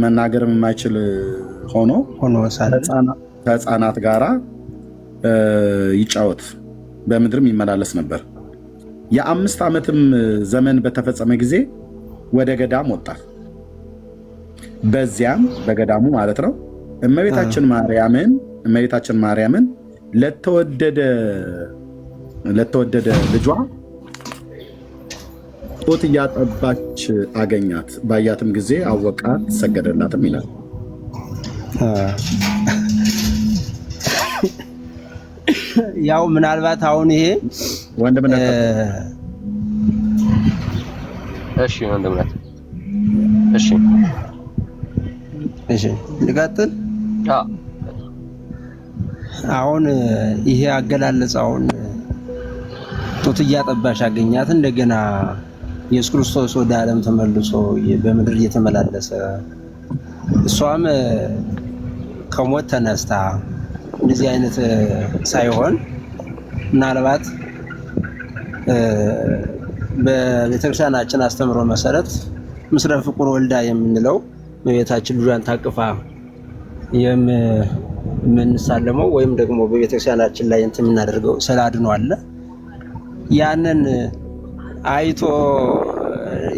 መናገርም የማይችል ሆኖ ከሕፃናት ጋራ ይጫወት በምድርም ይመላለስ ነበር። የ5 ዓመትም ዘመን በተፈጸመ ጊዜ ወደ ገዳም ወጣ። በዚያም በገዳሙ ማለት ነው እመቤታችን ማርያምን ለተወደደ ልጇ ጡት እያጠባች አገኛት። ባያትም ጊዜ አወቃት፣ ሰገደላትም ይላል። ያው ምናልባት አሁን ይሄ ወንድምነት እሺ ልቀጥል። አሁን ይሄ አገላለጽ አሁን ጡት እያጠባሽ አገኛት እንደገና ኢየሱስ ክርስቶስ ወደ ዓለም ተመልሶ በምድር እየተመላለሰ እሷም ከሞት ተነስታ እንደዚህ አይነት ሳይሆን ምናልባት በቤተክርስቲያናችን አስተምሮ መሰረት ምስለ ፍቁር ወልዳ የምንለው በቤታችን ልጇን ታቅፋ የምንሳለመው ወይም ደግሞ በቤተክርስቲያናችን ላይ እንትን የምናደርገው ስለ አድኖ አለ። ያንን አይቶ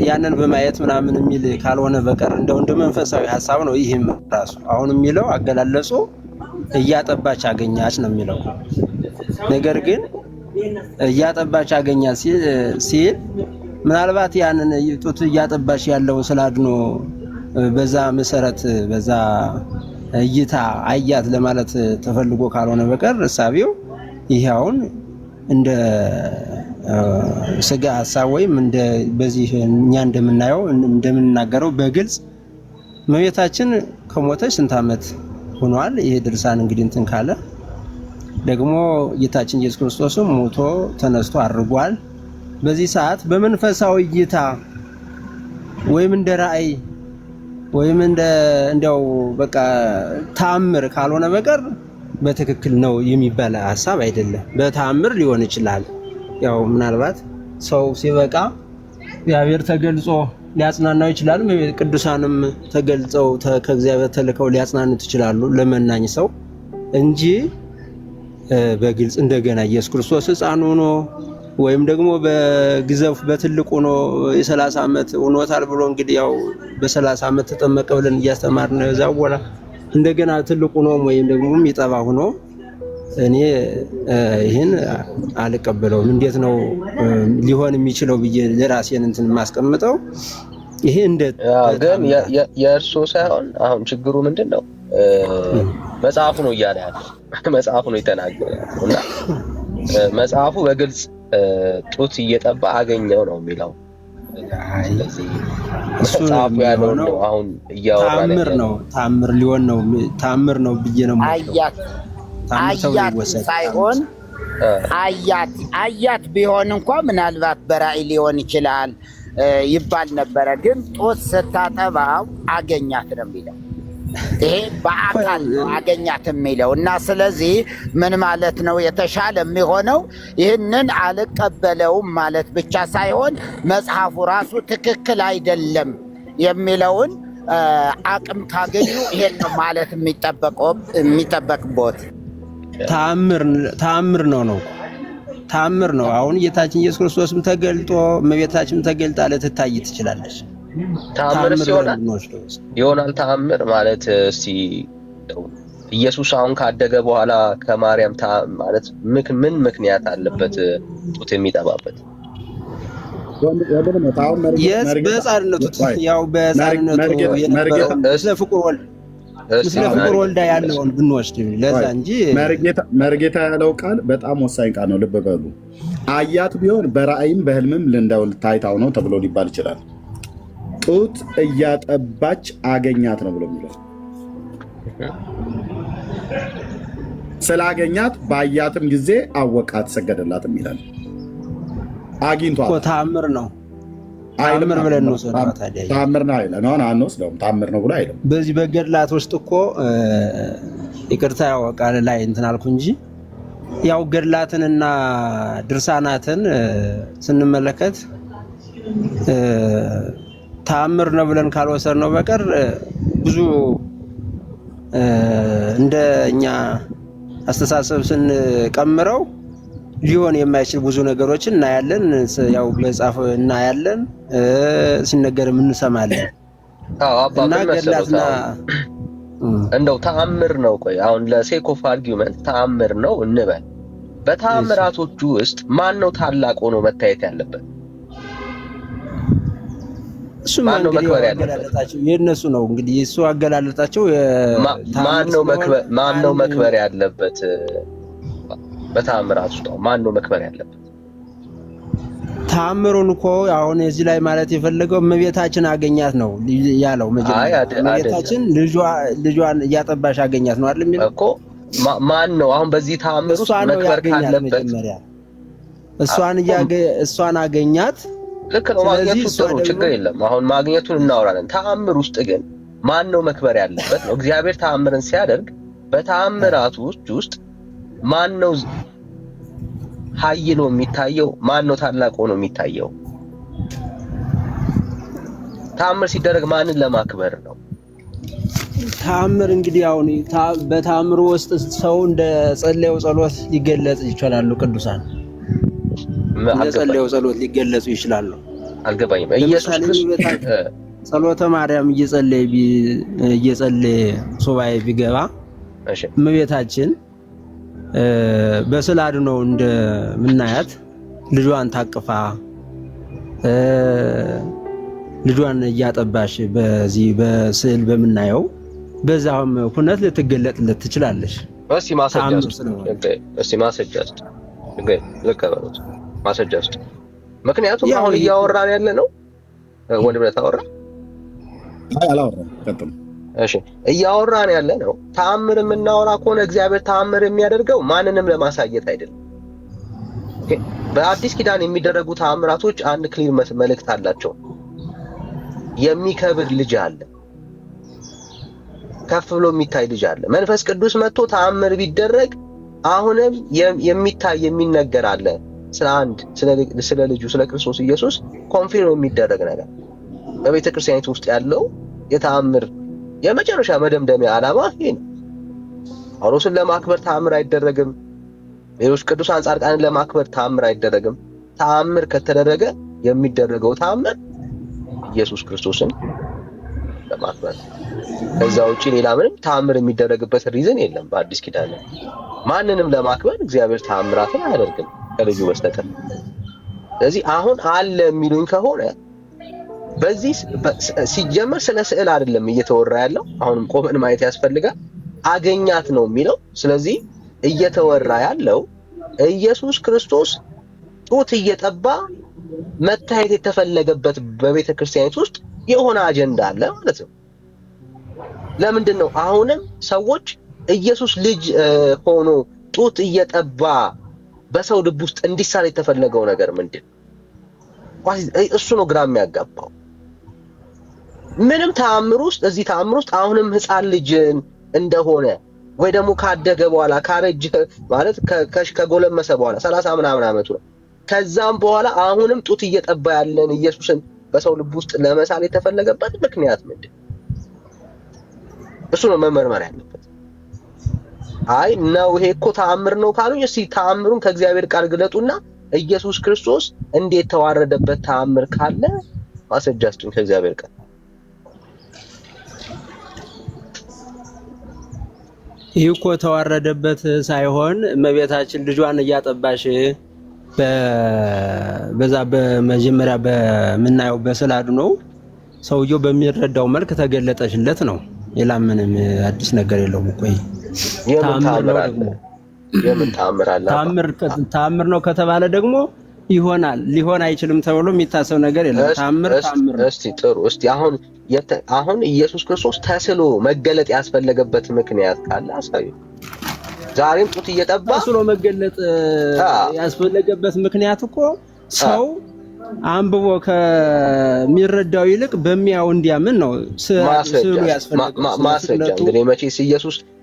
ያንን በማየት ምናምን የሚል ካልሆነ በቀር እንደው እንደ መንፈሳዊ ሐሳብ ነው። ይህም ራሱ አሁን የሚለው አገላለጹ እያጠባች አገኛች ነው የሚለው። ነገር ግን እያጠባች አገኛች ሲል ምናልባት ያንን ጡት እያጠባች ያለው ስላድኖ በዛ መሰረት በዛ እይታ አያት ለማለት ተፈልጎ ካልሆነ በቀር እሳቤው ይሄ አሁን እንደ ስጋ ሐሳብ ወይም እንደ በዚህ እኛ እንደምናየው እንደምንናገረው በግልጽ እመቤታችን ከሞተች ስንት ዓመት ሆኗል? ይሄ ድርሳን እንግዲህ እንትን ካለ ደግሞ ጌታችን ኢየሱስ ክርስቶስም ሞቶ ተነስቶ አድርጓል። በዚህ ሰዓት በመንፈሳዊ እይታ ወይም እንደ ራእይ ወይም እንደው በቃ ተአምር ካልሆነ በቀር በትክክል ነው የሚባል ሐሳብ አይደለም። በተአምር ሊሆን ይችላል። ያው ምናልባት ሰው ሲበቃ እግዚአብሔር ተገልጾ ሊያጽናናው ይችላል። ቅዱሳንም ተገልጸው ከእግዚአብሔር ተልከው ሊያጽናኑት ይችላሉ ለመናኝ ሰው እንጂ በግልጽ እንደገና ኢየሱስ ክርስቶስ ሕፃን ሆኖ ወይም ደግሞ በግዘፍ በትልቁ ሆኖ የ30 ዓመት ሆኖታል ብሎ እንግዲህ ያው በ30 ዓመት ተጠመቀ ብለን እያስተማርን እዛው በኋላ እንደገና ትልቁ ነው ወይም ደግሞ የሚጠባ ሆኖ እኔ ይሄን አልቀበለውም። እንዴት ነው ሊሆን የሚችለው ብዬ ለራሴን እንትን ማስቀምጠው ይሄ እንደ ግን የእርሱ ሳይሆን አሁን ችግሩ ምንድነው? መጽሐፉ ነው እያለ ያለው መጽሐፉ ነው የተናገረው እና መጽሐፉ በግልጽ ጡት እየጠባ አገኘው ነው የሚለው። ስለዚህ መጽሐፉ ያለው ነው አሁን እያወራን ታምር ሊሆን ነው ታምር ነው ብዬ ነው አያት ሳይሆን አያት ቢሆን እንኳን ምናልባት በራእይ ሊሆን ይችላል ይባል ነበረ። ግን ጡት ስታጠባው አገኛት ነው የሚለው። ይሄ በአካል ነው አገኛት የሚለው እና ስለዚህ ምን ማለት ነው የተሻለ የሚሆነው? ይህንን አልቀበለውም ማለት ብቻ ሳይሆን መጽሐፉ ራሱ ትክክል አይደለም የሚለውን አቅም ካገኙ ይሄን ነው ማለት የሚጠበቅበት። ተአምር ነው ተአምር ነው። አሁን ጌታችን ኢየሱስ ክርስቶስም ተገልጦ እመቤታችንም ተገልጣ ልትታይ ትችላለች። ተአምር ይሆናል። ተአምር ማለት እስቲ ኢየሱስ አሁን ካደገ በኋላ ከማርያም ማለት ምን ምክንያት አለበት ጡት የሚጠባበት? በሕፃንነቱ ያው በሕፃንነቱ ስለ ፍቁር ወልዳ ያለውን ብንወስድ ለዛ እንጂ መርጌታ ያለው ቃል በጣም ወሳኝ ቃል ነው። ልብ በሉ። አያት ቢሆን በራእይም በህልምም ልንደውል ታይታው ነው ተብሎ ሊባል ይችላል። ጡት እያጠባች አገኛት ነው ብሎ የሚለው ስላገኛት በአያትም ጊዜ አወቃት ሰገደላት የሚላል አግኝቷት ተአምር ነው። ተአምር ብለን ነው ታዲያ ተአምር ነው አይደል? ነው አንወስደውም። ተአምር ነው ብሎ አይደለም። በዚህ በገድላት ውስጥ እኮ ይቅርታ ያው ቃል ላይ እንትን አልኩ እንጂ ያው ገድላትንና ድርሳናትን ስንመለከት ተአምር ነው ብለን ካልወሰድ ነው በቀር ብዙ እንደኛ አስተሳሰብ ስንቀምረው ሊሆን የማይችል ብዙ ነገሮችን እናያለን። ያው በጻፈ እናያለን፣ ሲነገርም እንሰማለን። እና ገድላትና እንደው ተአምር ነው። ቆይ አሁን ለሴክ ኦፍ አርጊውመንት ተአምር ነው እንበል። በተአምራቶቹ ውስጥ ማን ነው ታላቅ ሆኖ መታየት ያለበት? እሱ ማን ነው መክበር ያለበት? የነሱ ነው እንግዲህ እሱ አገላለጣቸው። ማን ነው መክበር ያለበት? በተአምራት ውስጥ ማን ነው መክበር ያለበት? ተአምሩን እኮ አሁን እዚህ ላይ ማለት የፈለገው እመቤታችን አገኛት ነው ያለው። መጀመሪያ እመቤታችን ልጇን እያጠባሽ አገኛት ነው አይደል የሚለው እኮ። ማን ነው አሁን በዚህ ተአምር ውስጥ መክበር ካለበት? እሷን አገኛት። ልክ ነው። ማግኘቱ ጥሩ ችግር የለም። አሁን ማግኘቱን እናወራለን። ተአምር ውስጥ ግን ማን ነው መክበር ያለበት ነው። እግዚአብሔር ተአምርን ሲያደርግ በተአምራቱ ውስጥ ማን ነው ኃይሎ የሚታየው? ማን ነው ታላቅ ሆኖ የሚታየው? ተአምር ሲደረግ ማንን ለማክበር ነው? ተአምር እንግዲህ አሁን በተአምሩ ውስጥ ሰው እንደ ጸለየው ጸሎት ሊገለጽ ይችላሉ። ቅዱሳን እንደ ጸለየው ጸሎት ሊገለጹ ይችላሉ። አልገባኝም። ኢየሱስ ክርስቶስ ጸሎተ ማርያም እየጸለየ ሱባኤ ቢገባ እሺ እመቤታችን በስዕል አድኖ እንደምናያት ልጇን ታቅፋ ልጇን እያጠባሽ በዚህ በስዕል በምናየው በዛም ሁነት ልትገለጥለት ትችላለሽ። እስቲ ማስረጃ ምክንያቱም አሁን እያወራን ያለ ነው ወንድ ብለህ ታወራ አላወራም ቀጥም እሺ እያወራን ያለ ነው ተአምር የምናወራ ከሆነ እግዚአብሔር ተአምር የሚያደርገው ማንንም ለማሳየት አይደለም። ኦኬ በአዲስ ኪዳን የሚደረጉ ተአምራቶች አንድ ክሊር መልእክት አላቸው። የሚከብር ልጅ አለ፣ ከፍ ብሎ የሚታይ ልጅ አለ። መንፈስ ቅዱስ መጥቶ ተአምር ቢደረግ አሁንም የሚታይ የሚነገር አለ ስለ ልጁ ስለ ክርስቶስ ኢየሱስ ኮንፊርም የሚደረግ ነገር። በቤተ ክርስቲያኒቱ ውስጥ ያለው የተአምር የመጨረሻ መደምደሚያ ዓላማ ይሄ ነው። ጳውሎስን ለማክበር ተአምር አይደረግም። ሌሎች ቅዱሳን ጻድቃንን ለማክበር ተአምር አይደረግም። ተአምር ከተደረገ የሚደረገው ተአምር ኢየሱስ ክርስቶስን ለማክበር፣ ከዛ ውጪ ሌላ ምንም ተአምር የሚደረግበት ሪዝን የለም። በአዲስ ኪዳን ማንንም ለማክበር እግዚአብሔር ተአምራትን አያደርግም ከልጁ በስተቀር። ስለዚህ አሁን አለ የሚሉኝ ከሆነ በዚህ ሲጀመር ስለ ስዕል አይደለም እየተወራ ያለው። አሁንም ቆመን ማየት ያስፈልጋል። አገኛት ነው የሚለው። ስለዚህ እየተወራ ያለው ኢየሱስ ክርስቶስ ጡት እየጠባ መታየት የተፈለገበት በቤተ ክርስቲያኒት ውስጥ የሆነ አጀንዳ አለ ማለት ነው። ለምንድን ነው አሁንም ሰዎች ኢየሱስ ልጅ ሆኖ ጡት እየጠባ በሰው ልብ ውስጥ እንዲሳል የተፈለገው ነገር ምንድን ነው? እሱ ነው ግራ የሚያጋባው። ምንም ተአምር ውስጥ እዚህ ተአምር ውስጥ አሁንም ሕፃን ልጅ እንደሆነ ወይ ደግሞ ካደገ በኋላ ካረጀ ማለት ከጎለመሰ በኋላ 30 ምናምን ዓመቱ ነው። ከዛም በኋላ አሁንም ጡት እየጠባ ያለን ኢየሱስን በሰው ልብ ውስጥ ለመሳል የተፈለገበት ምክንያት ምንድን ነው? እሱ ነው መመርመር ያለበት። አይ ነው ይሄ እኮ ተአምር ነው ካሉኝ እስቲ ተአምሩን ከእግዚአብሔር ቃል ግለጡና ኢየሱስ ክርስቶስ እንዴት ተዋረደበት ተአምር ካለ ማስረጃችሁን ከእግዚአብሔር ቃል። ይህ እኮ ተዋረደበት ሳይሆን እመቤታችን ልጇን እያጠባሽ በዛ በመጀመሪያ በምናየው በስዕል አድኖ ሰውየው በሚረዳው መልክ ተገለጠሽለት ነው። ሌላ ምንም አዲስ ነገር የለውም እኮ። ተአምር ነው ከተባለ ደግሞ ይሆናል ሊሆን አይችልም ተብሎ የሚታሰብ ነገር የለም። ተአምር ነው። እስቲ ጥሩ እስቲ አሁን ኢየሱስ ክርስቶስ ተስሎ መገለጥ ያስፈለገበት ምክንያት ካለ አሳዩ። ዛሬም ጡት እየጠባ ተስሎ መገለጥ ያስፈለገበት ምክንያት እኮ ሰው አንብቦ ከሚረዳው ይልቅ በሚያው እንዲያምን ነው። ስዕሉ ያስፈልጋል። ማስረጃ እንግዲህ መቼስ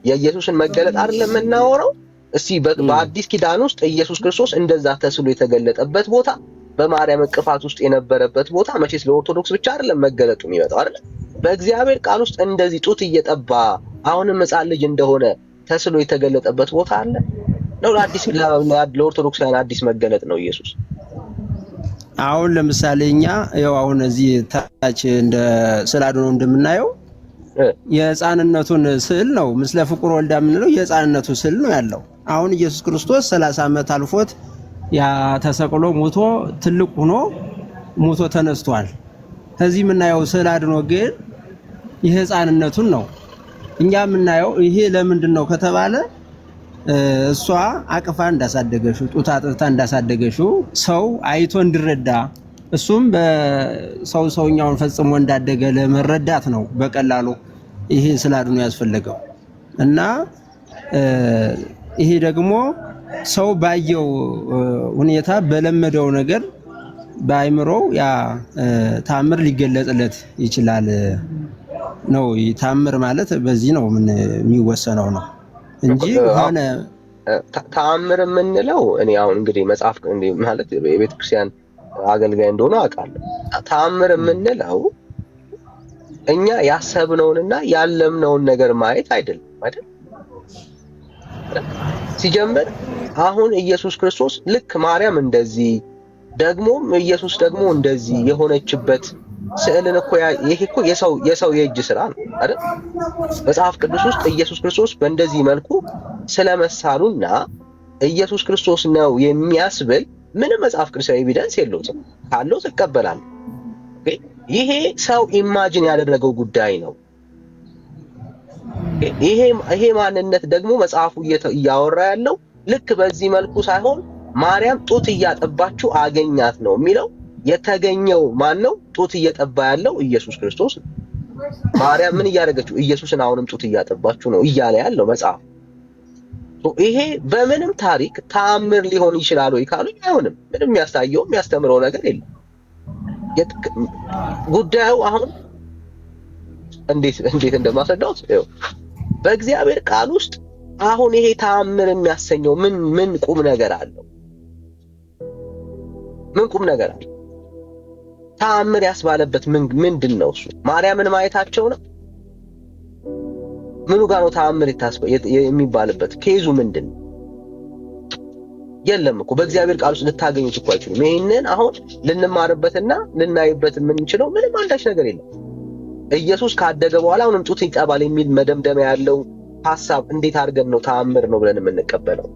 የኢየሱስን መገለጥ አይደለም የምናወራው። እስቲ በአዲስ ኪዳን ውስጥ ኢየሱስ ክርስቶስ እንደዛ ተስሎ የተገለጠበት ቦታ፣ በማርያም እቅፋት ውስጥ የነበረበት ቦታ መቼስ ለኦርቶዶክስ ብቻ አይደለም መገለጡ የሚመጣው አይደል? በእግዚአብሔር ቃል ውስጥ እንደዚህ ጡት እየጠባ አሁንም ሕፃን ልጅ እንደሆነ ተስሎ የተገለጠበት ቦታ አለ ነው? ለኦርቶዶክሳውያን አዲስ መገለጥ ነው ኢየሱስ። አሁን ለምሳሌ እኛ ያው አሁን እዚህ ታች እንደ ስዕል አድኖ እንደምናየው የሕፃንነቱን ስዕል ነው ምስለ ፍቁር ወልዳ የምንለው የሕፃንነቱ ስዕል ነው ያለው። አሁን ኢየሱስ ክርስቶስ 30 ዓመት አልፎት ያ ተሰቅሎ ሞቶ ትልቅ ሆኖ ሞቶ ተነስቷል። ከዚህ የምናየው ስዕል አድኖ ግን የሕፃንነቱን ነው እኛ የምናየው። ይሄ ለምንድን ነው ከተባለ እሷ አቅፋ እንዳሳደገሽው ጡት አጥብታ እንዳሳደገሽው ሰው አይቶ እንዲረዳ እሱም ሰውኛውን ፈጽሞ እንዳደገ ለመረዳት ነው በቀላሉ ይሄ ስዕል አድኖ ያስፈልገው እና ይሄ ደግሞ ሰው ባየው ሁኔታ በለመደው ነገር በአይምሮው ያ ተአምር ሊገለጽለት ይችላል ነው። ተአምር ማለት በዚህ ነው የሚወሰነው ነው እንጂ ሆነ ተአምር የምንለው እኔ አሁን እንግዲህ መጽሐፍ ማለት የቤተ ክርስቲያን አገልጋይ እንደሆነ አውቃለሁ። ተአምር የምንለው እኛ ያሰብነውንና ያለምነውን ነገር ማየት አይደለም አይደል? ሲጀምር አሁን ኢየሱስ ክርስቶስ ልክ ማርያም እንደዚህ ደግሞም ኢየሱስ ደግሞ እንደዚህ የሆነችበት ስዕልን እኮ ይሄ እኮ የሰው የእጅ ስራ ነው አይደል? መጽሐፍ ቅዱስ ውስጥ ኢየሱስ ክርስቶስ በእንደዚህ መልኩ ስለመሳሉና ኢየሱስ ክርስቶስ ነው የሚያስብል ምንም መጽሐፍ ቅዱሳዊ ኤቪደንስ የለውም። ካለው ትቀበላለህ። ይሄ ሰው ኢማጂን ያደረገው ጉዳይ ነው። ይሄ ማንነት ደግሞ መጽሐፉ እያወራ ያለው ልክ በዚህ መልኩ ሳይሆን ማርያም ጡት እያጠባችሁ አገኛት ነው የሚለው። የተገኘው ማን ነው? ጡት እየጠባ ያለው ኢየሱስ ክርስቶስ ነው። ማርያም ምን እያደረገችው? ኢየሱስን አሁንም ጡት እያጠባችሁ ነው እያለ ያለው መጽሐፍ። ይሄ በምንም ታሪክ ተአምር ሊሆን ይችላል ወይ ካሉኝ አይሆንም። ምንም የሚያሳየው የሚያስተምረው ነገር የለም። ጉዳዩ አሁን እንዴት እንደማስረዳው በእግዚአብሔር ቃል ውስጥ አሁን ይሄ ተአምር የሚያሰኘው ምን ቁም ነገር አለው? ምን ቁም ነገር አለው? ተአምር ያስባለበት ምንድን ነው? እሱ ማርያምን ማየታቸው ነው? ምኑ ጋር ነው ተአምር የሚባልበት? ኬዙ ምንድን ነው? የለም እኮ በእግዚአብሔር ቃል ውስጥ ልታገኙት እኮ አይችሉም። ይሄንን አሁን ልንማርበትና ልናይበት የምንችለው ምንም አንዳች ነገር የለም። ኢየሱስ ካደገ በኋላ አሁንም ጡት ይጠባል የሚል መደምደሚያ ያለው ሐሳብ እንዴት አድርገን ነው ተአምር ነው ብለን የምንቀበለው?